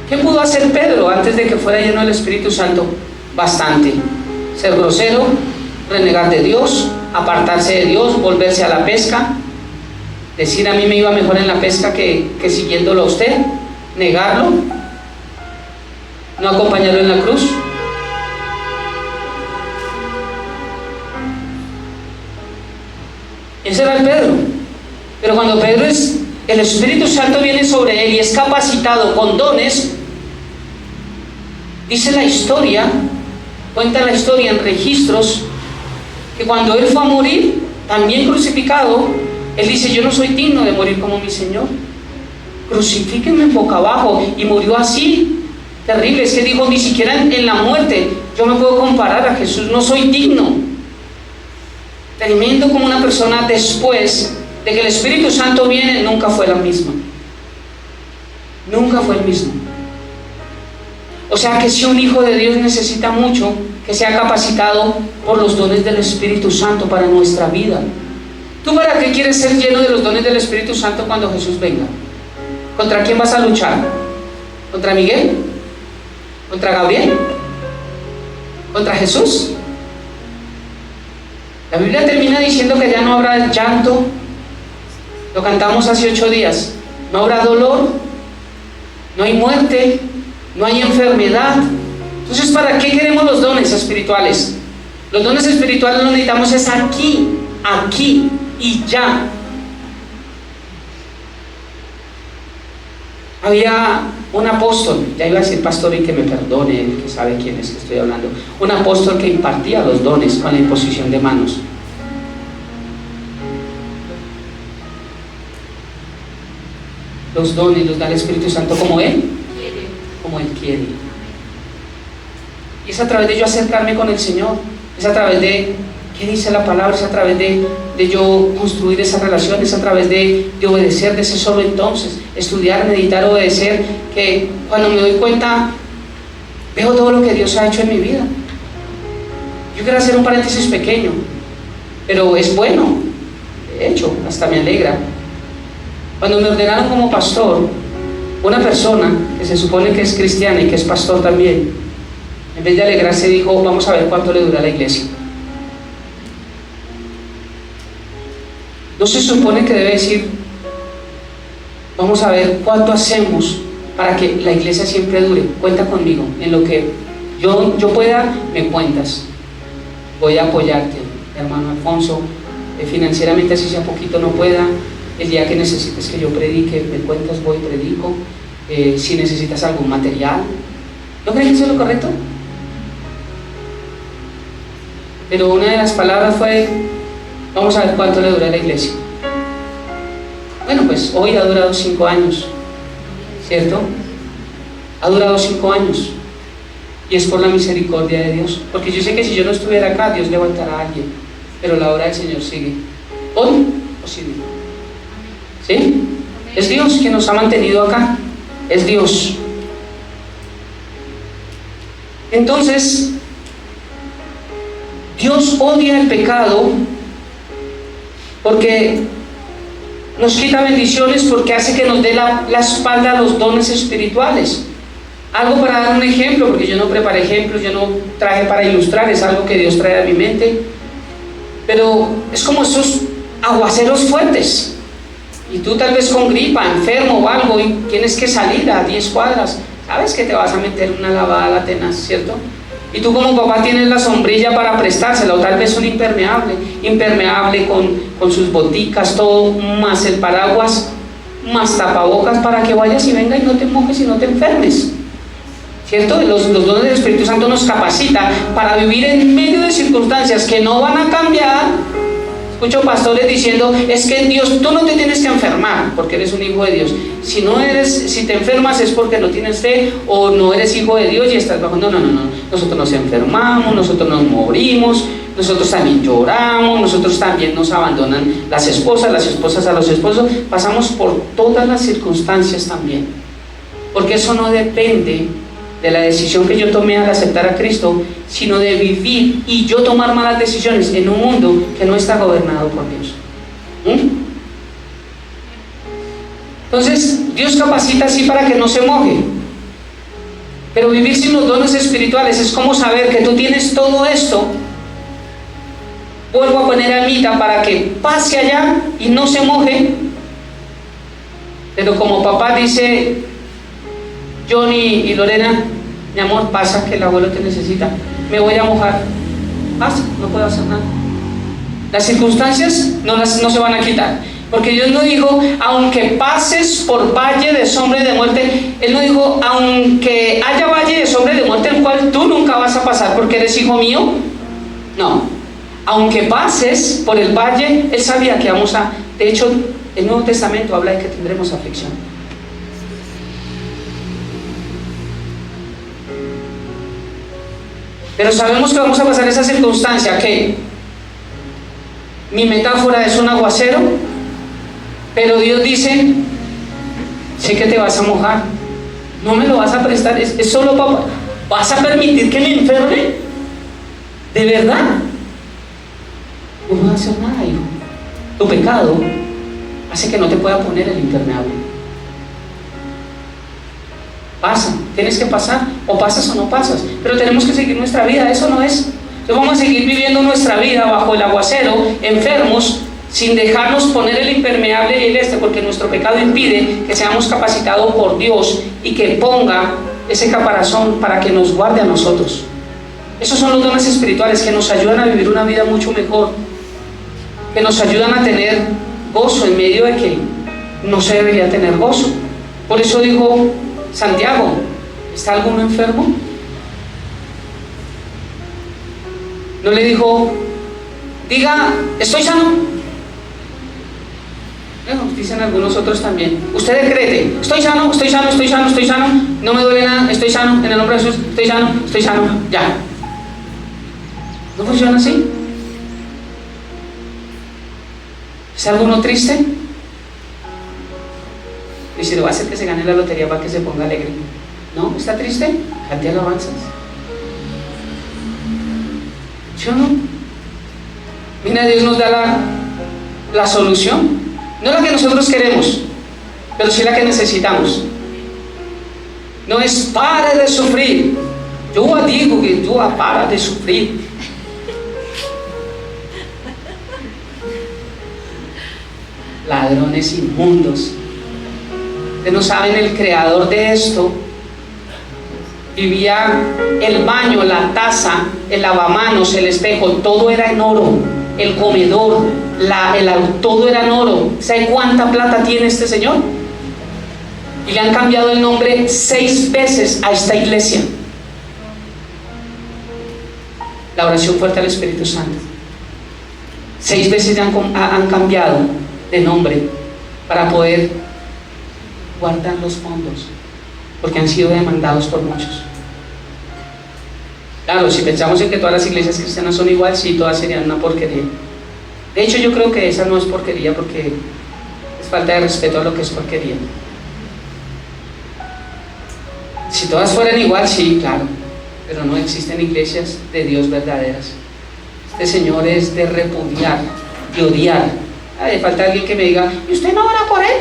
¿Qué pudo hacer Pedro antes de que fuera lleno del Espíritu Santo? Bastante. Ser grosero, renegar de Dios, apartarse de Dios, volverse a la pesca, decir a mí me iba mejor en la pesca que siguiéndolo a usted, negarlo, no acompañarlo en la cruz. Ese era el Pedro. Pero cuando Pedro el Espíritu Santo viene sobre él y es capacitado con dones, dice la historia, cuenta la historia en registros, que cuando él fue a morir, también crucificado, él dice, yo no soy digno de morir como mi Señor, crucifíquenme boca abajo, y murió así, terrible. Es que dijo, ni siquiera en la muerte yo me puedo comparar a Jesús, no soy digno. Tremendo como una persona después de que el Espíritu Santo viene, nunca fue la misma, nunca fue el mismo. O sea que si un hijo de Dios necesita mucho que sea capacitado por los dones del Espíritu Santo para nuestra vida. ¿Tú para qué quieres ser lleno de los dones del Espíritu Santo cuando Jesús venga? ¿Contra quién vas a luchar? ¿Contra Miguel? ¿Contra Gabriel? ¿Contra Jesús? La Biblia termina diciendo que ya no habrá llanto. Lo cantamos hace 8 días. No habrá dolor, no hay muerte, no hay enfermedad. Entonces, ¿para qué queremos los dones espirituales? Los dones espirituales los necesitamos es aquí y ya. Había un apóstol, ya iba a decir pastor y que me perdone, el que sabe quién es que estoy hablando, un apóstol que impartía los dones con la imposición de manos. Los dones los da el Espíritu Santo como Él quiere. Y es a través de yo acercarme con el Señor, es a través de ¿qué dice la palabra? Es a través de yo construir esa relación, es a través de obedecer, de ser solo entonces, estudiar, meditar, obedecer, que cuando me doy cuenta veo todo lo que Dios ha hecho en mi vida. Yo quiero hacer un paréntesis pequeño, pero es bueno, de hecho, hasta me alegra. Cuando me ordenaron como pastor, una persona que se supone que es cristiana y que es pastor también, en vez de alegrarse dijo, vamos a ver cuánto le dura la iglesia. No se supone que debe decir, vamos a ver cuánto hacemos para que la iglesia siempre dure. Cuenta conmigo, en lo que yo pueda, me cuentas. Voy a apoyarte, hermano Alfonso, financieramente así sea poquito no pueda. El día que necesites que yo predique, me cuentas, voy, predico. Si necesitas algún material. ¿No crees que eso es lo correcto? Pero una de las palabras fue, vamos a ver cuánto le dura la iglesia. Bueno, pues hoy ha durado 5 años, ¿cierto? Ha durado 5 años. Y es por la misericordia de Dios. Porque yo sé que si yo no estuviera acá, Dios levantará a alguien. Pero la obra del Señor sigue. Hoy o sin mí. ¿Sí? Es Dios que nos ha mantenido acá. Es Dios. Entonces, Dios odia el pecado porque nos quita bendiciones, porque hace que nos dé la espalda a los dones espirituales. Algo para dar un ejemplo, porque yo no preparé ejemplos, yo no traje para ilustrar, es algo que Dios trae a mi mente. Pero es como esos aguaceros fuertes. Y tú tal vez con gripa, enfermo o algo, y tienes que salir a 10 cuadras. Sabes que te vas a meter una lavada a la tenaz, ¿cierto? Y tú como papá tienes la sombrilla para prestársela, o tal vez un impermeable con sus boticas, todo, más el paraguas, más tapabocas para que vayas y venga y no te mojes y no te enfermes. ¿cierto? Los dones del Espíritu Santo nos capacita para vivir en medio de circunstancias que no van a cambiar. Escucho pastores diciendo, es que Dios, tú no te tienes que enfermar porque eres un hijo de Dios. Si te enfermas es porque no tienes fe o no eres hijo de Dios y estás bajo. No. Nosotros nos enfermamos, nosotros nos morimos, nosotros también lloramos, nosotros también nos abandonan las esposas a los esposos. Pasamos por todas las circunstancias también. Porque eso no depende de la decisión que yo tomé al aceptar a Cristo, sino de vivir y yo tomar malas decisiones en un mundo que no está gobernado por Dios. Entonces, Dios capacita así para que no se moje. Pero vivir sin los dones espirituales es como saber que tú tienes todo esto. Vuelvo a poner a Anita para que pase allá y no se moje. Pero como papá dice Johnny y Lorena, mi amor, pasa que el abuelo te necesita, me voy a mojar, pasa, no puedo hacer nada. Las circunstancias no se van a quitar, porque Dios no dijo, aunque pases por valle de sombra y de muerte. Él no dijo, aunque haya valle de sombra y de muerte, el cual tú nunca vas a pasar porque eres hijo mío. No, aunque pases por el valle, Él sabía que de hecho, el Nuevo Testamento habla de que tendremos aflicción. Pero sabemos que vamos a pasar esa circunstancia, que mi metáfora es un aguacero, pero Dios dice, sé que te vas a mojar, no me lo vas a prestar, es solo para... ¿Vas a permitir que me enferme? ¿De verdad? No vas a hacer nada, hijo. Tu pecado hace que no te pueda poner el impermeable. Pasa, tienes que pasar, o pasas o no pasas, pero tenemos que seguir nuestra vida. Eso no es. Entonces vamos a seguir viviendo nuestra vida bajo el aguacero, enfermos, sin dejarnos poner el impermeable y porque nuestro pecado impide que seamos capacitados por Dios y que ponga ese caparazón para que nos guarde a nosotros. Esos son los dones espirituales que nos ayudan a vivir una vida mucho mejor, que nos ayudan a tener gozo en medio de que no se debería tener gozo. Por eso dijo Santiago, ¿está alguno enfermo? No le dijo, diga, estoy sano. Bueno, dicen algunos otros también. Usted decrete, estoy sano, estoy sano, estoy sano, estoy sano, no me duele nada, estoy sano, en el nombre de Jesús, estoy sano, ya. ¿No funciona así? ¿Es alguno triste? Y si lo va a hacer que se gane la lotería para que se ponga alegre. ¿No? ¿Está triste? Cante alabanzas. ¿Sí o no? Mira, Dios nos da la solución. No la que nosotros queremos, pero sí la que necesitamos. No es pare de sufrir. Yo digo que tú para de sufrir. Ladrones inmundos. Ustedes no saben, el creador de esto vivía el baño, la taza, el lavamanos, el espejo, todo era en oro. El comedor, todo era en oro. ¿Sabe cuánta plata tiene este señor? Y le han cambiado el nombre 6 veces a esta iglesia. La oración fuerte al Espíritu Santo. 6 veces han cambiado de nombre para poder guardar los fondos, porque han sido demandados por muchos. Claro, si pensamos en que todas las iglesias cristianas son igual, sí, todas serían una porquería. De hecho, yo creo que esa no es porquería, porque es falta de respeto a lo que es porquería. Si todas fueran igual, sí, claro, pero no existen iglesias de Dios verdaderas. Este Señor es de repudiar, de odiar. Ay, falta alguien que me diga, ¿y usted no ora por él?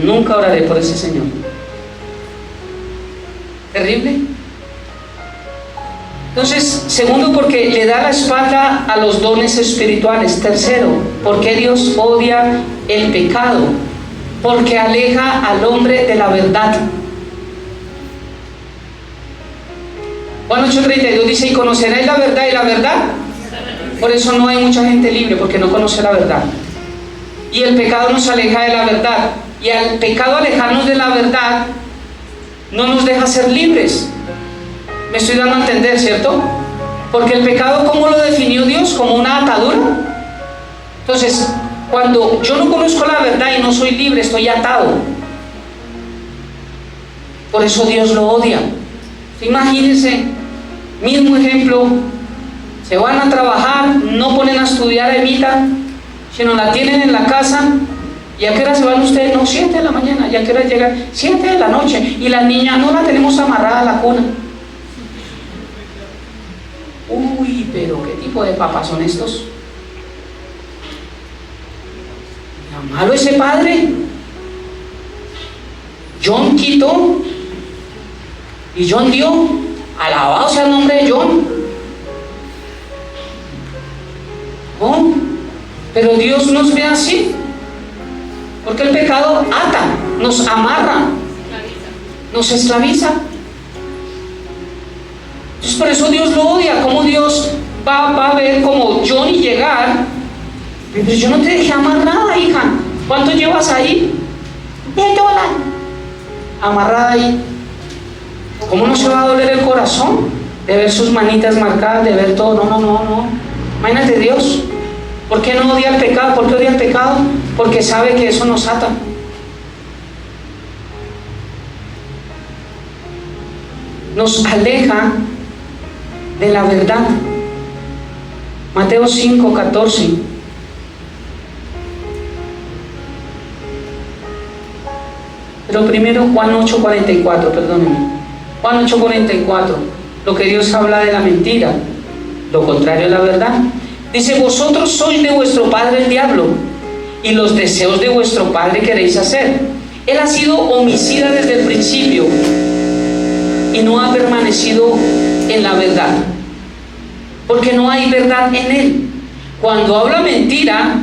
Nunca oraré por ese Señor. Terrible. Entonces, segundo, porque le da la espalda a los dones espirituales. Tercero, porque Dios odia el pecado, porque aleja al hombre de la verdad. Juan 8:32 dice, y conoceréis la verdad, y la verdad. Por eso no hay mucha gente libre, porque no conoce la verdad. Y el pecado nos aleja de la verdad. Y al pecado alejarnos de la verdad, no nos deja ser libres. Me estoy dando a entender, ¿cierto? Porque el pecado, ¿cómo lo definió Dios? Como una atadura. Entonces, cuando yo no conozco la verdad y no soy libre, estoy atado. Por eso Dios lo odia. Imagínense, mismo ejemplo, se van a trabajar, no ponen a estudiar a Evita, sino la tienen en la casa. ¿Y a qué hora se van ustedes? No, 7 de la mañana. ¿Y a qué hora llegan? 7 de la noche. Y la niña no la tenemos amarrada a la cuna. Uy, pero ¿qué tipo de papás son estos? ¿Era malo ese padre? John quitó y John dio. Alabado sea el nombre de John. Oh, pero Dios nos ve así. Porque el pecado ata, nos amarra, nos esclaviza. Entonces por eso Dios lo odia. Como Dios va a ver como Johnny llegar, pero yo no te dejé amarrada, hija. ¿Cuánto llevas ahí? $10. Amarrada ahí. ¿Cómo no se va a doler el corazón de ver sus manitas marcadas, de ver todo? No. Imagínate Dios. ¿Por qué no odia el pecado? ¿Por qué odia el pecado? Porque sabe que eso nos ata. Nos aleja de la verdad. Mateo 5:14. Pero primero Juan 8:44, perdónenme. Juan 8:44. Lo que Dios habla de la mentira, lo contrario a la verdad. Dice: vosotros sois de vuestro padre el diablo, y los deseos de vuestro padre queréis hacer. Él ha sido homicida desde el principio y no ha permanecido en la verdad, porque no hay verdad en él. Cuando habla mentira,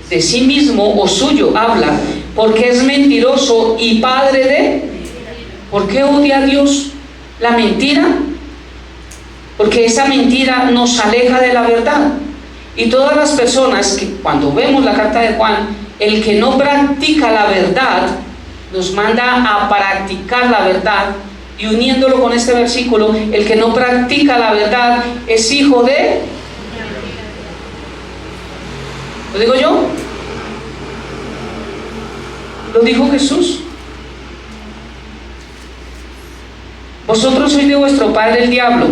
de sí mismo o suyo habla, porque es mentiroso y padre de... ¿Por qué odia a Dios la mentira? Porque esa mentira nos aleja de la verdad. Y todas las personas que, cuando vemos la carta de Juan, el que no practica la verdad, nos manda a practicar la verdad. Y uniéndolo con este versículo, el que no practica la verdad es hijo de... ¿Lo digo yo? Lo dijo Jesús. Vosotros sois de vuestro padre el diablo,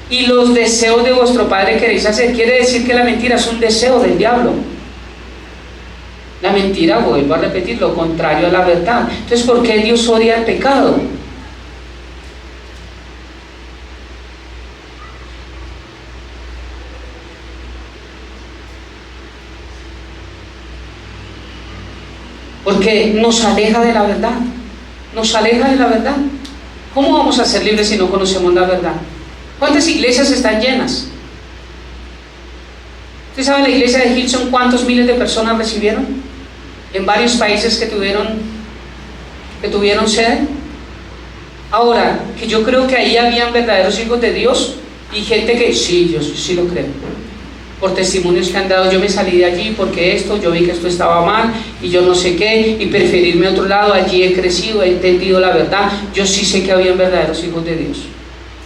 y los deseos de vuestro padre queréis hacer. Quiere decir que la mentira es un deseo del diablo. La mentira, vuelvo a repetir, lo contrario a la verdad. Entonces, ¿por qué Dios odia el pecado? Porque nos aleja de la verdad. Nos aleja de la verdad. ¿Cómo vamos a ser libres si no conocemos la verdad? ¿Cuántas iglesias están llenas? ¿Usted sabe la iglesia de Hilson cuántos miles de personas recibieron? En varios países que tuvieron sede. Ahora, que yo creo que ahí habían verdaderos hijos de Dios y gente que, sí, yo sí lo creo. Por testimonios que han dado, yo me salí de allí porque yo vi que esto estaba mal y yo no sé qué, y preferí irme a otro lado. Allí he crecido, he entendido la verdad. Yo sí sé que habían verdaderos hijos de Dios.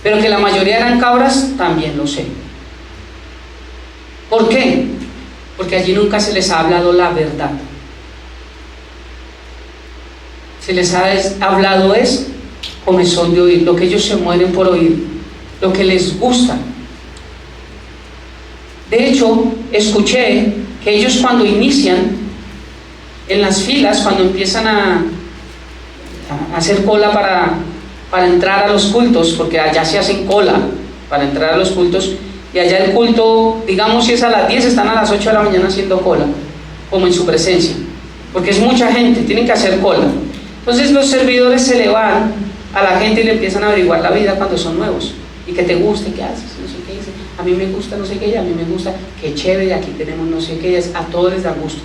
Pero que la mayoría eran cabras, también lo sé. ¿Por qué? Porque allí nunca se les ha hablado la verdad. Se les ha hablado es comezón de oír, lo que ellos se mueren por oír, lo que les gusta. De hecho, escuché que ellos cuando inician en las filas, cuando empiezan a hacer cola para entrar a los cultos, porque allá se hacen cola para entrar a los cultos, y allá el culto, digamos si es a las 10, están a las 8 de la mañana haciendo cola, como en su presencia, porque es mucha gente, tienen que hacer cola. Entonces los servidores se le van a la gente y le empiezan a averiguar la vida cuando son nuevos, y que te gusta, y qué haces, no sé qué, a mí me gusta no sé qué, y a mí me gusta, qué chévere, aquí tenemos no sé qué, a todos les da gusto.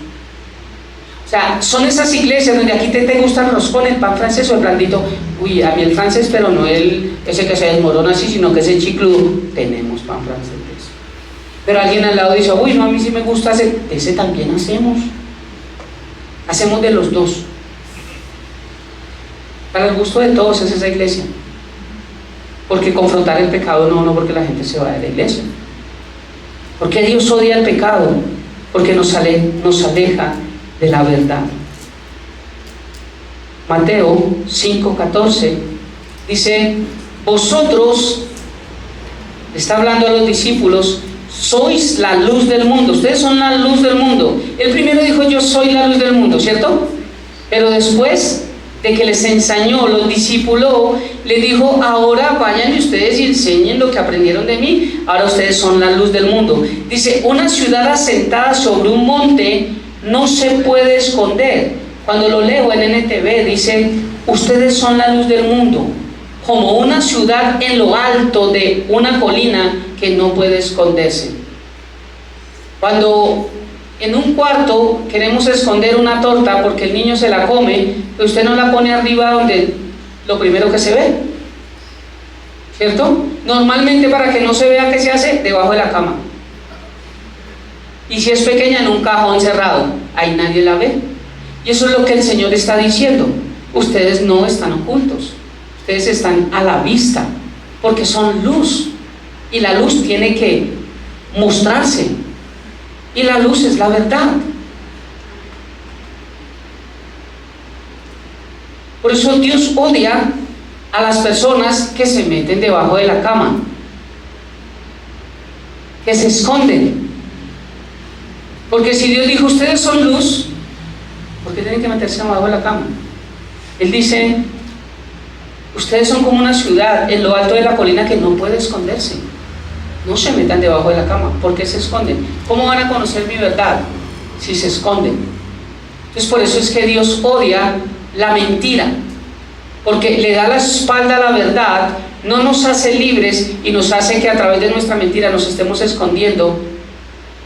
O sea, son esas iglesias donde aquí te gusta el roscón, el pan francés o el blandito. Uy, a mí el francés, pero no ese que se desmorona así, sino que ese chicludo. Tenemos pan francés. Pero alguien al lado dice: uy, no, a mí sí me gusta ese también hacemos. Hacemos de los dos. Para el gusto de todos es esa iglesia. Porque confrontar el pecado no porque la gente se va de la iglesia. Porque Dios odia el pecado, porque nos aleja de la verdad. Mateo 5:14 dice: vosotros, está hablando a los discípulos, sois la luz del mundo. Ustedes son la luz del mundo. El primero dijo: yo soy la luz del mundo, ¿cierto? Pero después de que les enseñó, los discipuló, les dijo: ahora vayan y ustedes y enseñen lo que aprendieron de mí. Ahora ustedes son la luz del mundo. Dice: una ciudad asentada sobre un monte no se puede esconder. Cuando lo leo en NTV dice: ustedes son la luz del mundo, como una ciudad en lo alto de una colina que no puede esconderse. Cuando en un cuarto queremos esconder una torta porque el niño se la come, pues usted no la pone arriba donde lo primero que se ve, ¿cierto? Normalmente, para que no se vea, ¿qué se hace? Debajo de la cama. Y si es pequeña, en un cajón cerrado, ahí nadie la ve. Y eso es lo que el Señor está diciendo: ustedes no están ocultos, ustedes están a la vista, porque son luz, y la luz tiene que mostrarse, y la luz es la verdad. Por eso Dios odia a las personas que se meten debajo de la cama, que se esconden. Porque si Dios dijo: ustedes son luz, ¿por qué tienen que meterse debajo de la cama? Él dice: ustedes son como una ciudad en lo alto de la colina que no puede esconderse. No se metan debajo de la cama. ¿Por qué se esconden? ¿Cómo van a conocer mi verdad si se esconden? Entonces, por eso es que Dios odia la mentira, porque le da la espalda a la verdad, no nos hace libres y nos hace que a través de nuestra mentira nos estemos escondiendo,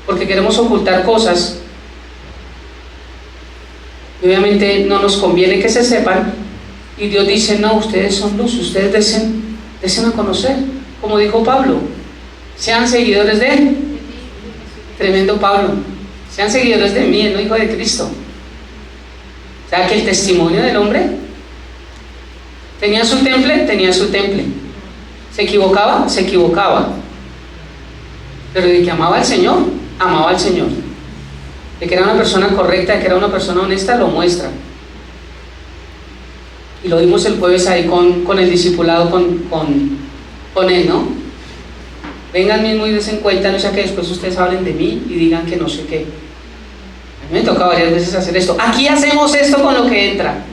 porque queremos ocultar cosas. Y obviamente no nos conviene que se sepan, y Dios dice: no, ustedes son luz, ustedes desen a conocer, como dijo Pablo: sean seguidores de él. Tremendo Pablo: sean seguidores de mí, el Hijo de Cristo. O sea, que el testimonio del hombre tenía su temple, se equivocaba, pero de que amaba al Señor, de que era una persona correcta, de que era una persona honesta, lo muestra. Y lo vimos el jueves ahí con el discipulado con él, ¿no? Vengan mismo y desen cuenta, no sea que después ustedes hablen de mí y digan que no sé qué. A mí me toca varias veces hacer esto. Aquí hacemos esto con lo que entra,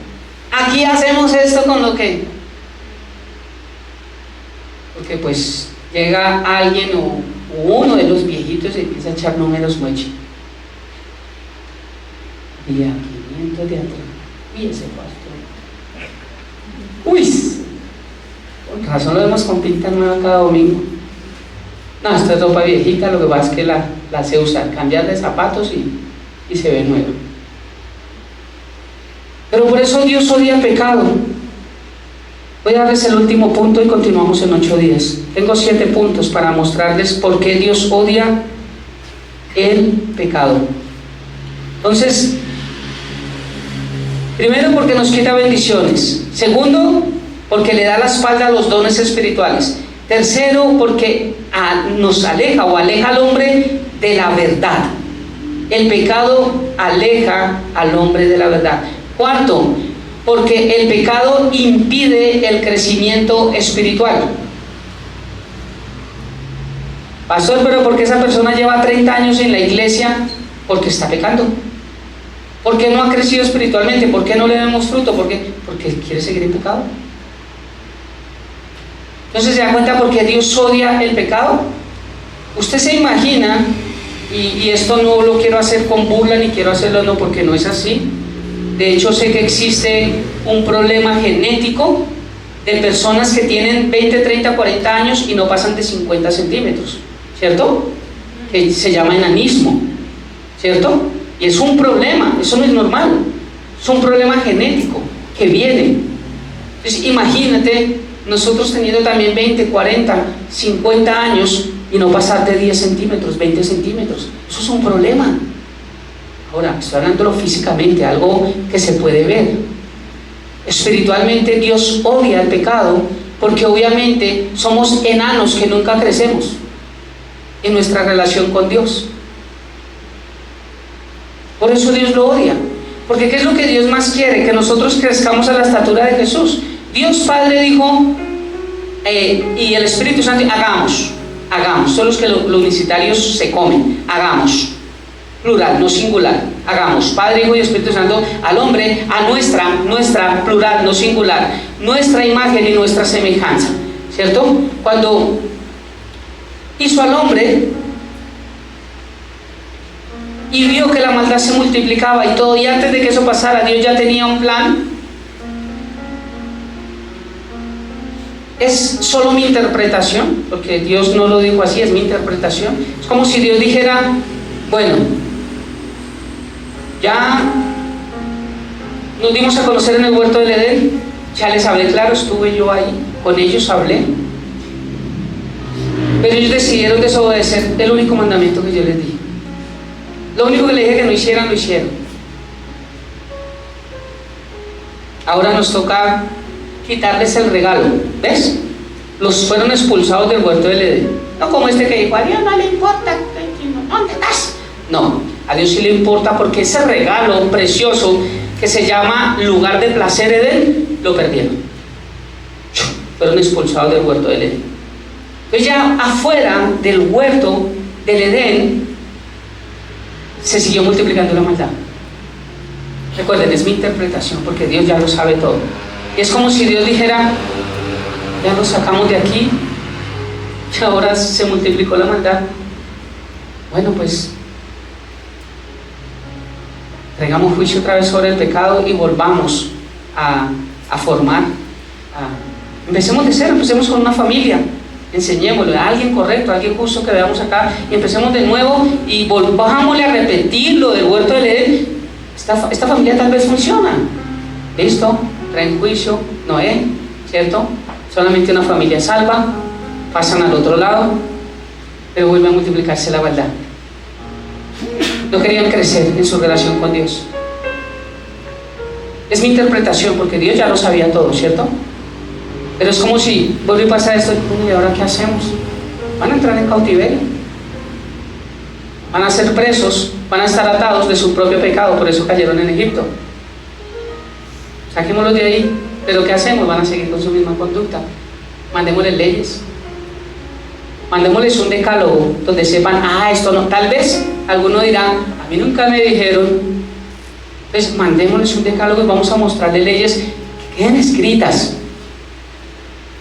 aquí hacemos esto con lo que... Porque pues llega alguien o uno de los viejitos y empieza a echar números mucho. Y a 500 de atrás, y ese pastor, uy, por razón lo vemos con pinta nueva cada domingo. No, esta es ropa viejita, lo que pasa es que la sé usar, cambiar de zapatos y se ve nueva. Pero por eso Dios odia el pecado. Voy a darles el último punto y continuamos en 8 días. Tengo 7 puntos para mostrarles por qué Dios odia el pecado. Entonces, primero, porque nos quita bendiciones. Segundo, porque le da la espalda a los dones espirituales. Tercero, porque nos aleja o aleja al hombre de la verdad. El pecado aleja al hombre de la verdad. Cuarto, porque el pecado impide el crecimiento espiritual. Pastor, pero ¿por qué esa persona lleva 30 años en la iglesia? Porque está pecando. ¿Por qué no ha crecido espiritualmente? ¿Por qué no le vemos fruto? Porque quiere seguir en pecado. Entonces, ¿se da cuenta por qué Dios odia el pecado? Usted se imagina, y esto no lo quiero hacer con burla ni quiero hacerlo no, porque no es así. De hecho, sé que existe un problema genético de personas que tienen 20, 30, 40 años y no pasan de 50 centímetros, ¿cierto? Que se llama enanismo, ¿cierto? Y es un problema, eso no es normal, es un problema genético que viene. Entonces, imagínate nosotros teniendo también 20, 40, 50 años y no pasar de 10 centímetros, 20 centímetros. Eso es un problema. Ahora, estoy hablándolo físicamente, algo que se puede ver. Espiritualmente Dios odia el pecado porque obviamente somos enanos que nunca crecemos en nuestra relación con Dios. Por eso Dios lo odia. Porque ¿qué es lo que Dios más quiere? Que nosotros crezcamos a la estatura de Jesús. Dios Padre dijo, y el Espíritu Santo, hagamos. Son los que los unicitarios se comen, hagamos. Plural, no singular, hagamos. Padre, Hijo y Espíritu Santo, al hombre, a nuestra, plural, no singular, nuestra imagen y nuestra semejanza. ¿Cierto? Cuando hizo al hombre y vio que la maldad se multiplicaba y todo, y antes de que eso pasara, Dios ya tenía un plan. Es solo mi interpretación, porque Dios no lo dijo así, es mi interpretación. Es como si Dios dijera, bueno, ya nos dimos a conocer en el huerto del Edén, ya les hablé claro, estuve yo ahí, con ellos hablé, pero ellos decidieron desobedecer el único mandamiento que yo les di. Lo único que les dije que no hicieran, lo hicieron. Ahora nos toca quitarles el regalo, ¿ves? Los fueron expulsados del huerto del Edén. No como este que dijo, a Dios no le importa, ¿dónde estás? No, a Dios sí le importa, porque ese regalo precioso que se llama lugar de placer Edén, lo perdieron. Fueron expulsados del huerto del Edén. Entonces ya afuera del huerto del Edén se siguió multiplicando la maldad. Recuerden, es mi interpretación, porque Dios ya lo sabe todo. Y es como si Dios dijera, ya lo sacamos de aquí y ahora se multiplicó la maldad. Bueno, pues traigamos juicio otra vez sobre el pecado y volvamos a formar. Empecemos de cero, empecemos con una familia. Enseñémosle a alguien correcto, a alguien justo que veamos acá, y empecemos de nuevo y volvámosle a repetir lo del huerto del Edén. Esta familia tal vez funciona. Listo, traen juicio, Noé, ¿cierto? Solamente una familia salva, pasan al otro lado, pero vuelve a multiplicarse la maldad. No querían crecer en su relación con Dios. Es mi interpretación, porque Dios ya lo sabía todo, ¿cierto? Pero es como si vuelve y pasa esto, ¿y ahora qué hacemos? Van a entrar en cautiverio, van a ser presos, van a estar atados de su propio pecado, por eso cayeron en Egipto. Saquémoslos de ahí, pero ¿qué hacemos? Van a seguir con su misma conducta. Mandémosles leyes, mandémosles un decálogo donde sepan, esto no. Tal vez alguno dirá, a mí nunca me dijeron. Entonces mandémosles un decálogo y vamos a mostrarles leyes que queden escritas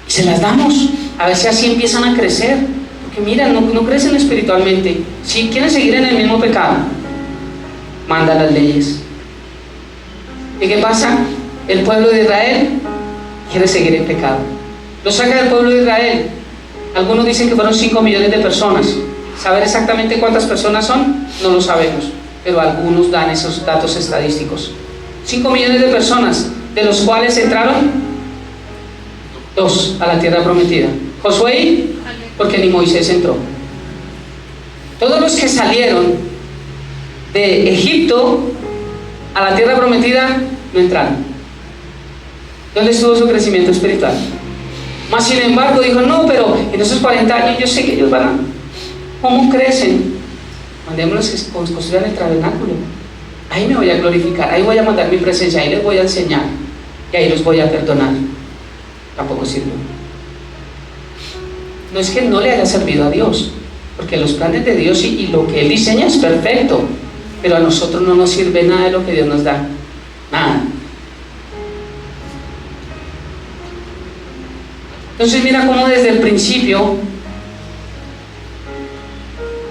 y se las damos, a ver si así empiezan a crecer. Porque mira, no crecen espiritualmente. Si quieren seguir en el mismo pecado, manda las leyes. ¿Y qué pasa? El pueblo de Israel quiere seguir en pecado. Lo saca del pueblo de Israel. Algunos dicen que fueron 5 millones de personas. ¿Saber exactamente cuántas personas son? No lo sabemos, pero algunos dan esos datos estadísticos. 5 millones de personas, de los cuales entraron 2 a la tierra prometida. Josué, porque ni Moisés entró. Todos los que salieron de Egipto a la tierra prometida no entraron. ¿Dónde estuvo su crecimiento espiritual? Más sin embargo dijo, no, pero en esos 40 años yo sé que ellos van a... ¿Cómo crecen? Mandémoslos que construyan el tabernáculo. Ahí me voy a glorificar, ahí voy a mandar mi presencia, ahí les voy a enseñar y ahí los voy a perdonar. Tampoco sirvió. No es que no le haya servido a Dios, porque los planes de Dios y lo que Él diseña es perfecto, pero a nosotros no nos sirve nada de lo que Dios nos da. Nada. Entonces mira cómo desde el principio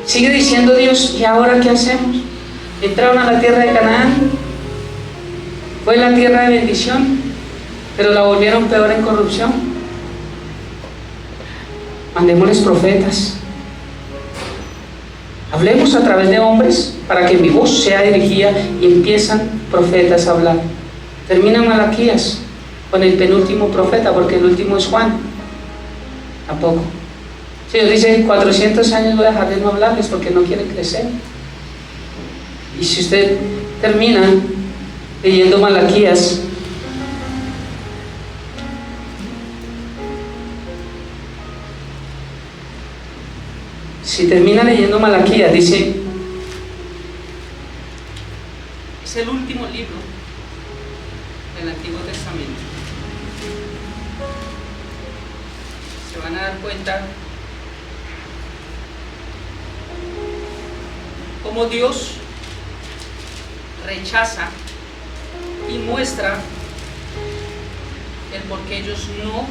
sigue diciendo Dios, ¿y ahora qué hacemos? Entraron a la tierra de Canaán, fue la tierra de bendición, pero la volvieron peor en corrupción. Mandémosles profetas, hablemos a través de hombres para que mi voz sea dirigida, y empiezan profetas a hablar. Termina Malaquías con el penúltimo profeta, porque el último es Juan. Tampoco. Si Dios dice 400 años voy a dejar de no hablarles porque no quieren crecer. Y si usted termina leyendo Malaquías, Si termina leyendo Malaquías, dice, es el último libro del Antiguo Testamento. Se van a dar cuenta cómo Dios rechaza y muestra el por qué ellos no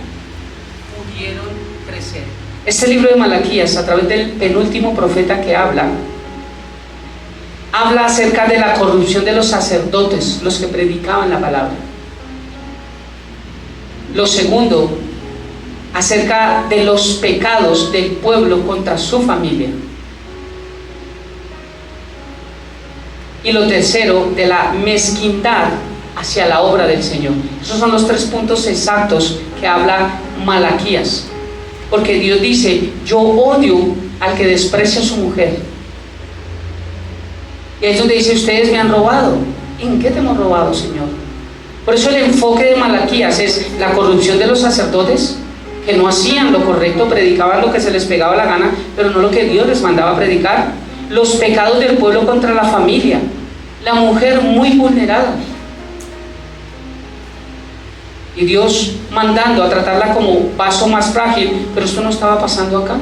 pudieron crecer. Este libro de Malaquías, a través del penúltimo profeta que habla acerca de la corrupción de los sacerdotes, los que predicaban la palabra. Lo segundo, acerca de los pecados del pueblo contra su familia. Y lo tercero, de la mezquindad hacia la obra del Señor. Esos son los 3 puntos exactos que habla Malaquías. Porque Dios dice, yo odio al que desprecia a su mujer. Y ahí es donde dice, ustedes me han robado. ¿En qué te hemos robado, Señor? Por eso el enfoque de Malaquías es la corrupción de los sacerdotes, que no hacían lo correcto, predicaban lo que se les pegaba la gana, pero no lo que Dios les mandaba a predicar. Los pecados del pueblo contra la familia, la mujer muy vulnerada, y Dios mandando a tratarla como vaso más frágil, pero esto no estaba pasando acá.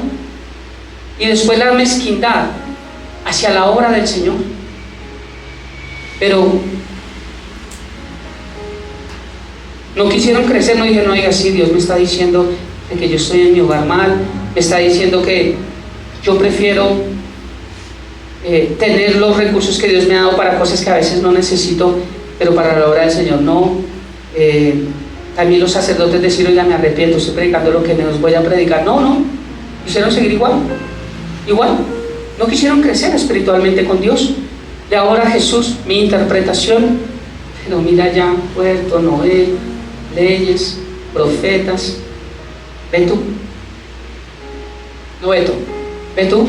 Y después la mezquindad hacia la obra del Señor. Pero no quisieron crecer, no dijeron, oiga, sí, Dios me está diciendo de que yo estoy en mi hogar mal, me está diciendo que yo prefiero tener los recursos que Dios me ha dado para cosas que a veces no necesito, pero para la obra del Señor no. También los sacerdotes decir, oiga, me arrepiento, estoy predicando lo que me os voy a predicar. No, quisieron seguir igual, no quisieron crecer espiritualmente con Dios. Y ahora Jesús, mi interpretación, pero mira ya, Puerto, Noé, leyes, profetas, ve tú, no ve tú, ve tú.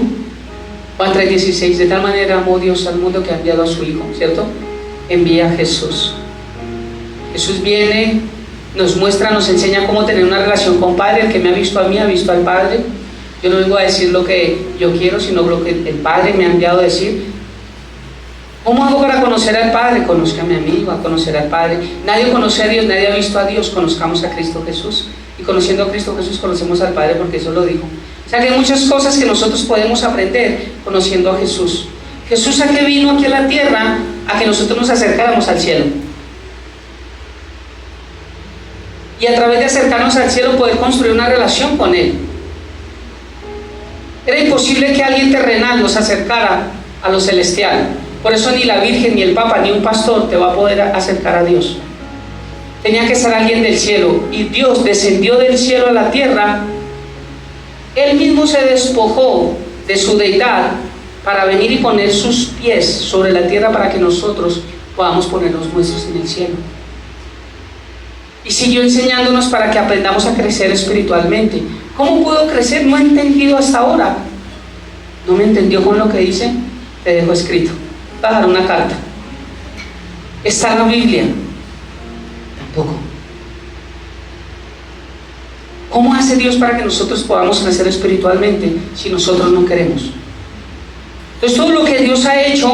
Juan 3:16, de tal manera amó Dios al mundo que ha enviado a su Hijo, ¿cierto? Envía a Jesús. Jesús viene, nos muestra, nos enseña cómo tener una relación con Padre. El que me ha visto a mí, ha visto al Padre. Yo no vengo a decir lo que yo quiero, sino lo que el Padre me ha enviado a decir. ¿Cómo hago para conocer al Padre? Conózcame a mí, va a conocer al Padre. Nadie conoce a Dios, nadie ha visto a Dios. Conozcamos a Cristo Jesús. Y conociendo a Cristo Jesús, conocemos al Padre, porque eso lo dijo. O sea que hay muchas cosas que nosotros podemos aprender conociendo a Jesús. Jesús, ¿a qué vino aquí a la tierra? A que nosotros nos acercáramos al cielo. Y a través de acercarnos al cielo poder construir una relación con Él. Era imposible que alguien terrenal nos acercara a lo celestial. Por eso ni la Virgen, ni el Papa, ni un pastor te va a poder acercar a Dios. Tenía que ser alguien del cielo. Y Dios descendió del cielo a la tierra. Él mismo se despojó de su deidad para venir y poner sus pies sobre la tierra para que nosotros podamos poner los nuestros en el cielo. Y siguió enseñándonos para que aprendamos a crecer espiritualmente. ¿Cómo puedo crecer? No he entendido hasta ahora. ¿No me entendió con lo que dice? Te dejo escrito. Voy a dar una carta. ¿Está en la Biblia? Tampoco. ¿Cómo hace Dios para que nosotros podamos crecer espiritualmente si nosotros no queremos? Entonces todo lo que Dios ha hecho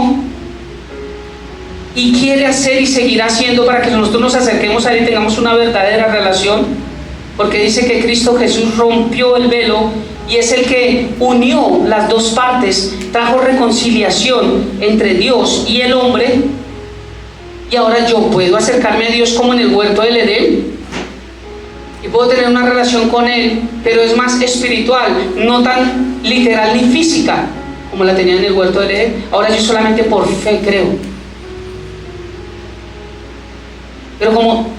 y quiere hacer y seguirá haciendo para que nosotros nos acerquemos a Él y tengamos una verdadera relación, porque dice que Cristo Jesús rompió el velo y es el que unió las dos partes, trajo reconciliación entre Dios y el hombre. Y ahora yo puedo acercarme a Dios como en el huerto del Edén y puedo tener una relación con Él, pero es más espiritual, no tan literal ni física como la tenía en el huerto del Edén. Ahora yo solamente por fe creo. Pero como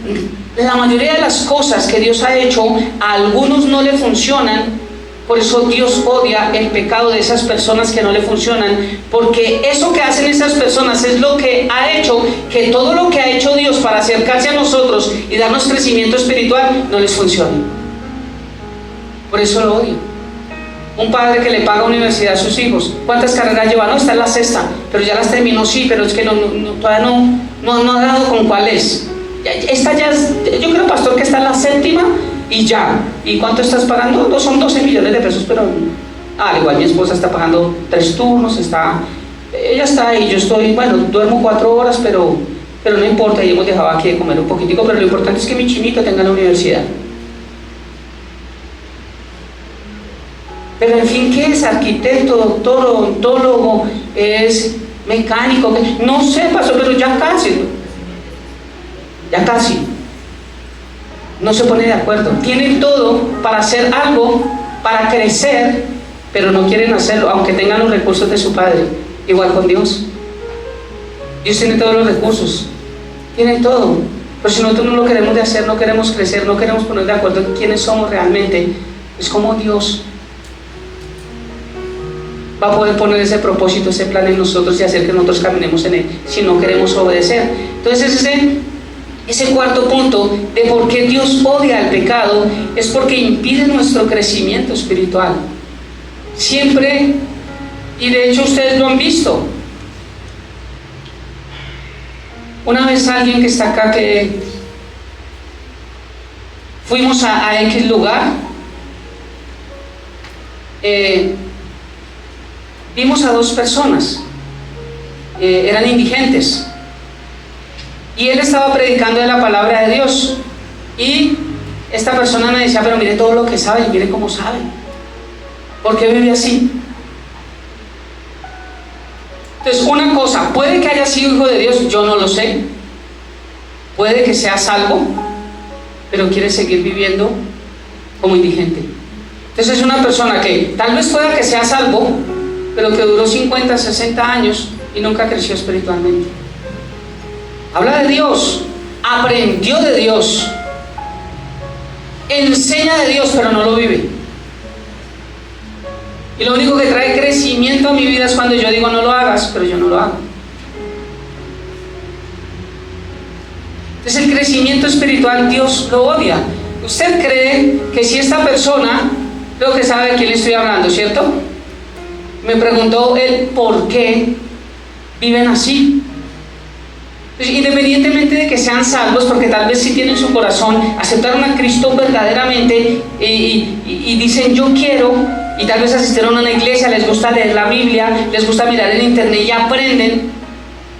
la mayoría de las cosas que Dios ha hecho a algunos no le funcionan, por eso Dios odia el pecado de esas personas que no le funcionan, porque eso que hacen esas personas es lo que ha hecho que todo lo que ha hecho Dios para acercarse a nosotros y darnos crecimiento espiritual no les funcione. Por eso lo odio. Un padre que le paga universidad a sus hijos, ¿cuántas carreras lleva? No, está en la 6ª, pero ya las terminó, sí, pero es que todavía no ha dado con cuál es. Esta ya es, yo creo, pastor, que está en la 7ª y ya. ¿Y cuánto estás pagando? No, son 12 millones de pesos, pero Al igual mi esposa está pagando 3 turnos, ella está ahí, yo estoy, bueno, duermo 4 horas, pero no importa, y hemos dejado aquí de comer un poquitico, pero lo importante es que mi chinito tenga la universidad. Pero en fin, ¿qué es? Arquitecto, doctor, odontólogo, es mecánico, no sé, pastor, pero ya casi. No se pone de acuerdo. Tienen todo para hacer algo, para crecer, pero no quieren hacerlo, aunque tengan los recursos de su padre. Igual con Dios. Dios tiene todos los recursos, tiene todo. Pero si nosotros no lo queremos de hacer, no queremos crecer, no queremos poner de acuerdo en quiénes somos realmente, es como Dios va a poder poner ese propósito, ese plan en nosotros y hacer que nosotros caminemos en él, si no queremos obedecer. Entonces ese cuarto punto de por qué Dios odia el pecado es porque impide nuestro crecimiento espiritual. Siempre, y de hecho ustedes lo han visto. Una vez alguien que está acá, que fuimos a X lugar, vimos a 2 personas, eran indigentes, y él estaba predicando de la palabra de Dios, y esta persona me decía, pero mire todo lo que sabe, y mire cómo sabe, ¿por qué vive así? Entonces, una cosa, puede que haya sido hijo de Dios, yo no lo sé, puede que sea salvo, pero quiere seguir viviendo como indigente. Entonces es una persona que tal vez pueda que sea salvo, pero que duró 50, 60 años y nunca creció espiritualmente. Habla de Dios, aprendió de Dios, enseña de Dios, pero no lo vive. Y lo único que trae crecimiento a mi vida es cuando yo digo no lo hagas, pero yo no lo hago. Entonces el crecimiento espiritual Dios lo odia. Usted cree que si esta persona, creo que sabe de quién le estoy hablando, ¿cierto? Me preguntó él por qué viven así. Entonces, independientemente de que sean salvos, porque tal vez sí tienen su corazón, aceptaron a Cristo verdaderamente y dicen yo quiero, y tal vez asistieron a una iglesia, les gusta leer la Biblia, les gusta mirar en internet y aprenden,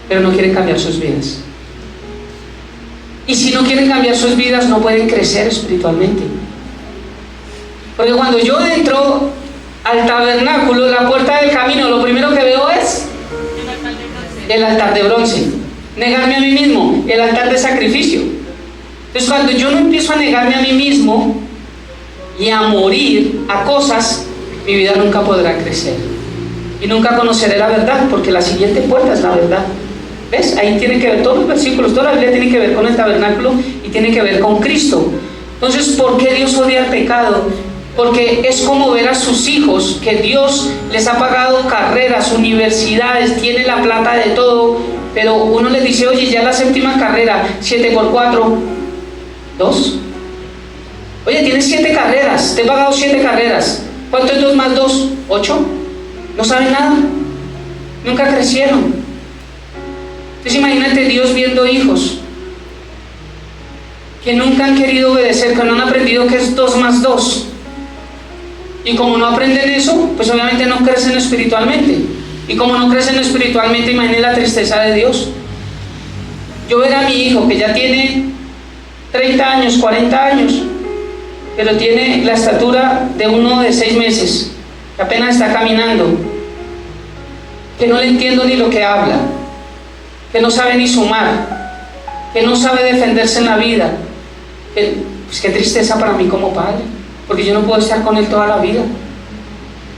pero no quieren cambiar sus vidas. Y si no quieren cambiar sus vidas, no pueden crecer espiritualmente. Porque cuando yo entro al tabernáculo, la puerta del camino, lo primero que veo es el altar de bronce. Negarme a mí mismo, el altar de sacrificio. Entonces cuando yo no empiezo a negarme a mí mismo y a morir a cosas, mi vida nunca podrá crecer y nunca conoceré la verdad, porque la siguiente puerta es la verdad. ¿Ves? Ahí tiene que ver todos los versículos, toda la Biblia tiene que ver con el tabernáculo y tiene que ver con Cristo. Entonces, ¿por qué Dios odia el pecado? Porque es como ver a sus hijos, que Dios les ha pagado carreras, universidades, tiene la plata de todo, pero uno les dice, oye, ya la 7ª carrera, 7 por 4, 2. Oye, tienes 7 carreras, te he pagado 7 carreras. ¿Cuánto es 2 más 2? 8. No saben nada, nunca crecieron. Entonces imagínate Dios viendo hijos que nunca han querido obedecer, que no han aprendido que es 2 más 2. Y como no aprenden eso, pues obviamente no crecen espiritualmente. Y como no crecen espiritualmente, imaginen la tristeza de Dios. Yo ver a mi hijo que ya tiene 30 años, 40 años, pero tiene la estatura de uno de 6 meses, que apenas está caminando, que no le entiendo ni lo que habla, que no sabe ni sumar, que no sabe defenderse en la vida. Pues qué tristeza para mí como padre, porque yo no puedo estar con él toda la vida.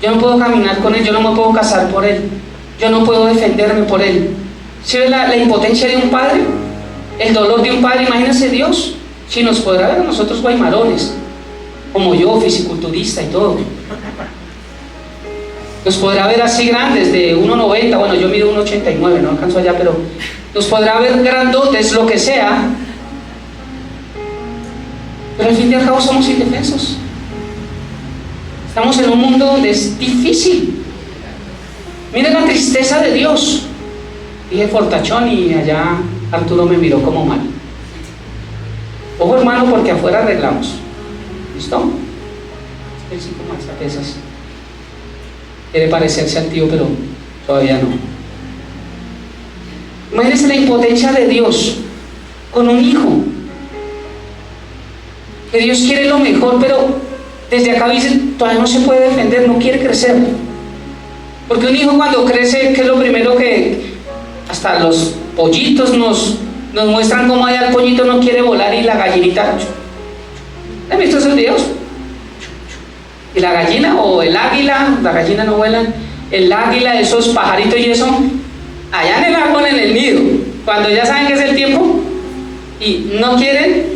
Yo no puedo caminar con él, yo no me puedo casar por él, yo no puedo defenderme por él. ¿Sí ve la impotencia de un padre? El dolor de un padre. Imagínense Dios, si nos podrá ver a nosotros guaymarones, como yo, fisiculturista y todo. Nos podrá ver así grandes, de 1,90, bueno, yo mido 1,89, no alcanzo allá, pero nos podrá ver grandotes, lo que sea, pero al fin y al cabo somos indefensos. Estamos en un mundo donde es difícil. Miren la tristeza de Dios. Dije fortachón y allá Arturo me miró como mal. Ojo hermano, porque afuera arreglamos. ¿Listo? El 5 más a pesas. quiere parecerse al tío, pero todavía no. Imagínense la impotencia de Dios con un hijo. Que Dios quiere lo mejor, pero desde acá dice, todavía no se puede defender, no quiere crecer. Porque un hijo cuando crece, ¿qué es lo primero que hasta los pollitos nos muestran cómo allá el pollito no quiere volar y la gallinita? ¿Han visto esos videos? Y la gallina o el águila, la gallina no vuela, el águila, esos pajaritos y eso, allá en el árbol, en el nido, cuando ya saben que es el tiempo y no quieren,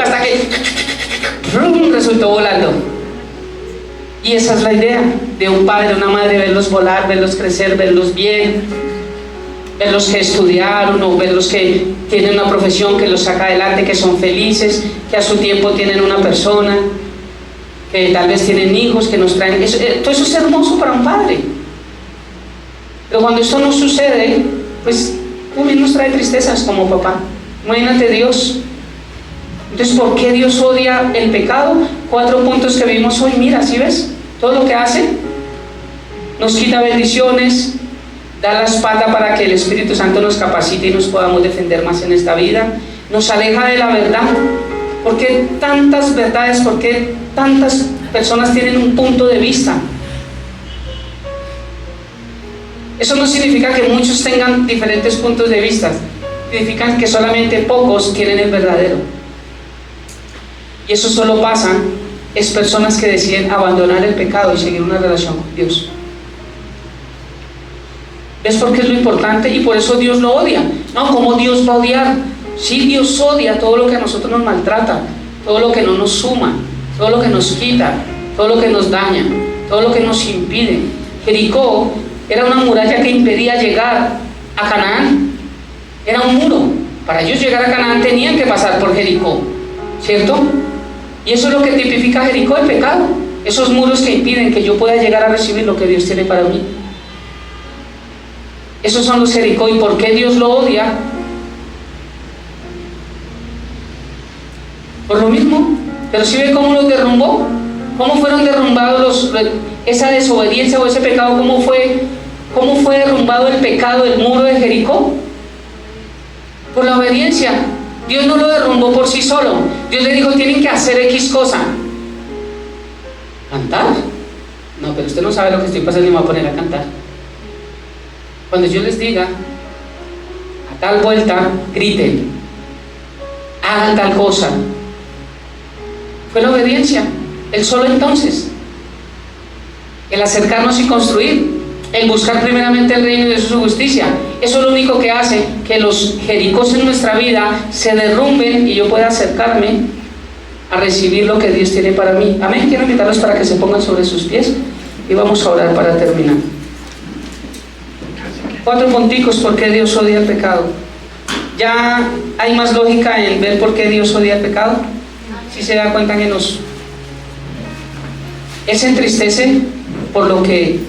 hasta que resultó volando. Y esa es la idea de un padre, una madre, verlos volar, verlos crecer, verlos bien, verlos que estudiaron o verlos que tienen una profesión que los saca adelante, que son felices, que a su tiempo tienen una persona, que tal vez tienen hijos, que nos traen eso, todo eso es hermoso para un padre. Pero cuando esto no sucede, pues también nos trae tristezas como papá. Imagínate Dios. Entonces, ¿por qué Dios odia el pecado? 4 puntos que vimos hoy. Mira, ¿sí ves? Todo lo que hace nos quita bendiciones, da la espalda para que el Espíritu Santo nos capacite y nos podamos defender más en esta vida, nos aleja de la verdad. ¿Por qué tantas verdades? ¿Por qué tantas personas tienen un punto de vista? Eso no significa que muchos tengan diferentes puntos de vista, significa que solamente pocos tienen el verdadero. Y eso solo pasa, es personas que deciden abandonar el pecado y seguir una relación con Dios. ¿Ves por qué es lo importante? Y por eso Dios lo odia. No, ¿cómo Dios va a odiar? Sí, Dios odia todo lo que a nosotros nos maltrata, todo lo que no nos suma, todo lo que nos quita, todo lo que nos daña, todo lo que nos impide. Jericó era una muralla que impedía llegar a Canaán. Era un muro. Para ellos llegar a Canaán tenían que pasar por Jericó, ¿cierto? Y eso es lo que tipifica a Jericó, el pecado. Esos muros que impiden que yo pueda llegar a recibir lo que Dios tiene para mí. Esos son los Jericó. ¿Y por qué Dios lo odia? Por lo mismo. Pero si ve cómo los derrumbó, cómo fueron derrumbados esa desobediencia o ese pecado, cómo fue derrumbado el pecado, el muro de Jericó. Por la obediencia. Dios no lo derrumbó por sí solo. Dios le dijo, tienen que hacer X cosa. ¿Cantar? No, pero usted no sabe lo que estoy pasando y me va a poner a cantar. Cuando yo les diga, a tal vuelta, griten, hagan tal cosa. Fue la obediencia, el solo entonces, el acercarnos y construir, el buscar primeramente el reino de su justicia. Eso es lo único que hace que los Jericós en nuestra vida se derrumben y yo pueda acercarme a recibir lo que Dios tiene para mí. Amén. Quiero invitarlos para que se pongan sobre sus pies y vamos a orar para terminar. 4 punticos por qué Dios odia el pecado. Ya hay más lógica en ver por qué Dios odia el pecado. Si se da cuenta que Él se entristece por lo que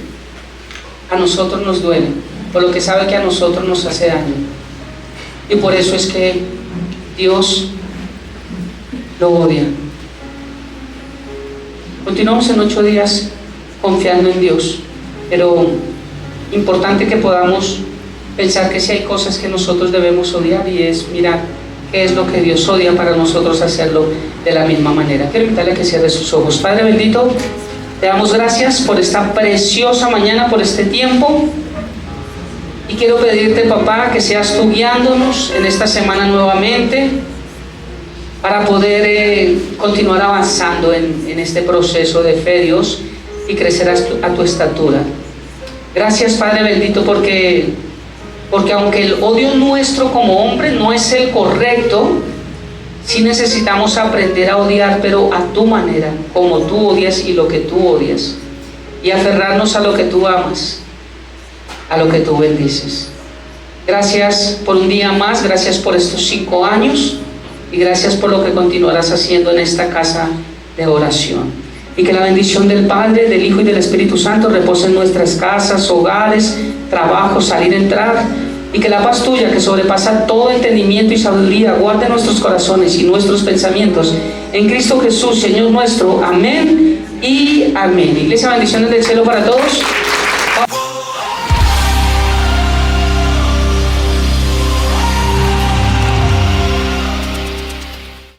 a nosotros nos duele, por lo que sabe que a nosotros nos hace daño. Y por eso es que Dios lo odia. Continuamos en 8 días confiando en Dios, pero importante que podamos pensar que si hay cosas que nosotros debemos odiar, y es mirar qué es lo que Dios odia para nosotros hacerlo de la misma manera. Quiero invitarle a que cierre sus ojos. Padre bendito, te damos gracias por esta preciosa mañana, por este tiempo, y quiero pedirte, papá, que seas tú guiándonos en esta semana nuevamente para poder continuar avanzando en este proceso de fe, Dios, y crecer a tu estatura. Gracias, Padre bendito, porque aunque el odio nuestro como hombre no es el correcto, sí necesitamos aprender a odiar, pero a tu manera, como tú odias y lo que tú odias, y aferrarnos a lo que tú amas, a lo que tú bendices. Gracias por un día más, gracias por estos 5 años, y gracias por lo que continuarás haciendo en esta casa de oración. Y que la bendición del Padre, del Hijo y del Espíritu Santo repose en nuestras casas, hogares, trabajos, salir, entrar, y que la paz tuya, que sobrepasa todo entendimiento y sabiduría, guarde nuestros corazones y nuestros pensamientos en Cristo Jesús, Señor nuestro. Amén. y amén. Iglesia, bendiciones del cielo para todos.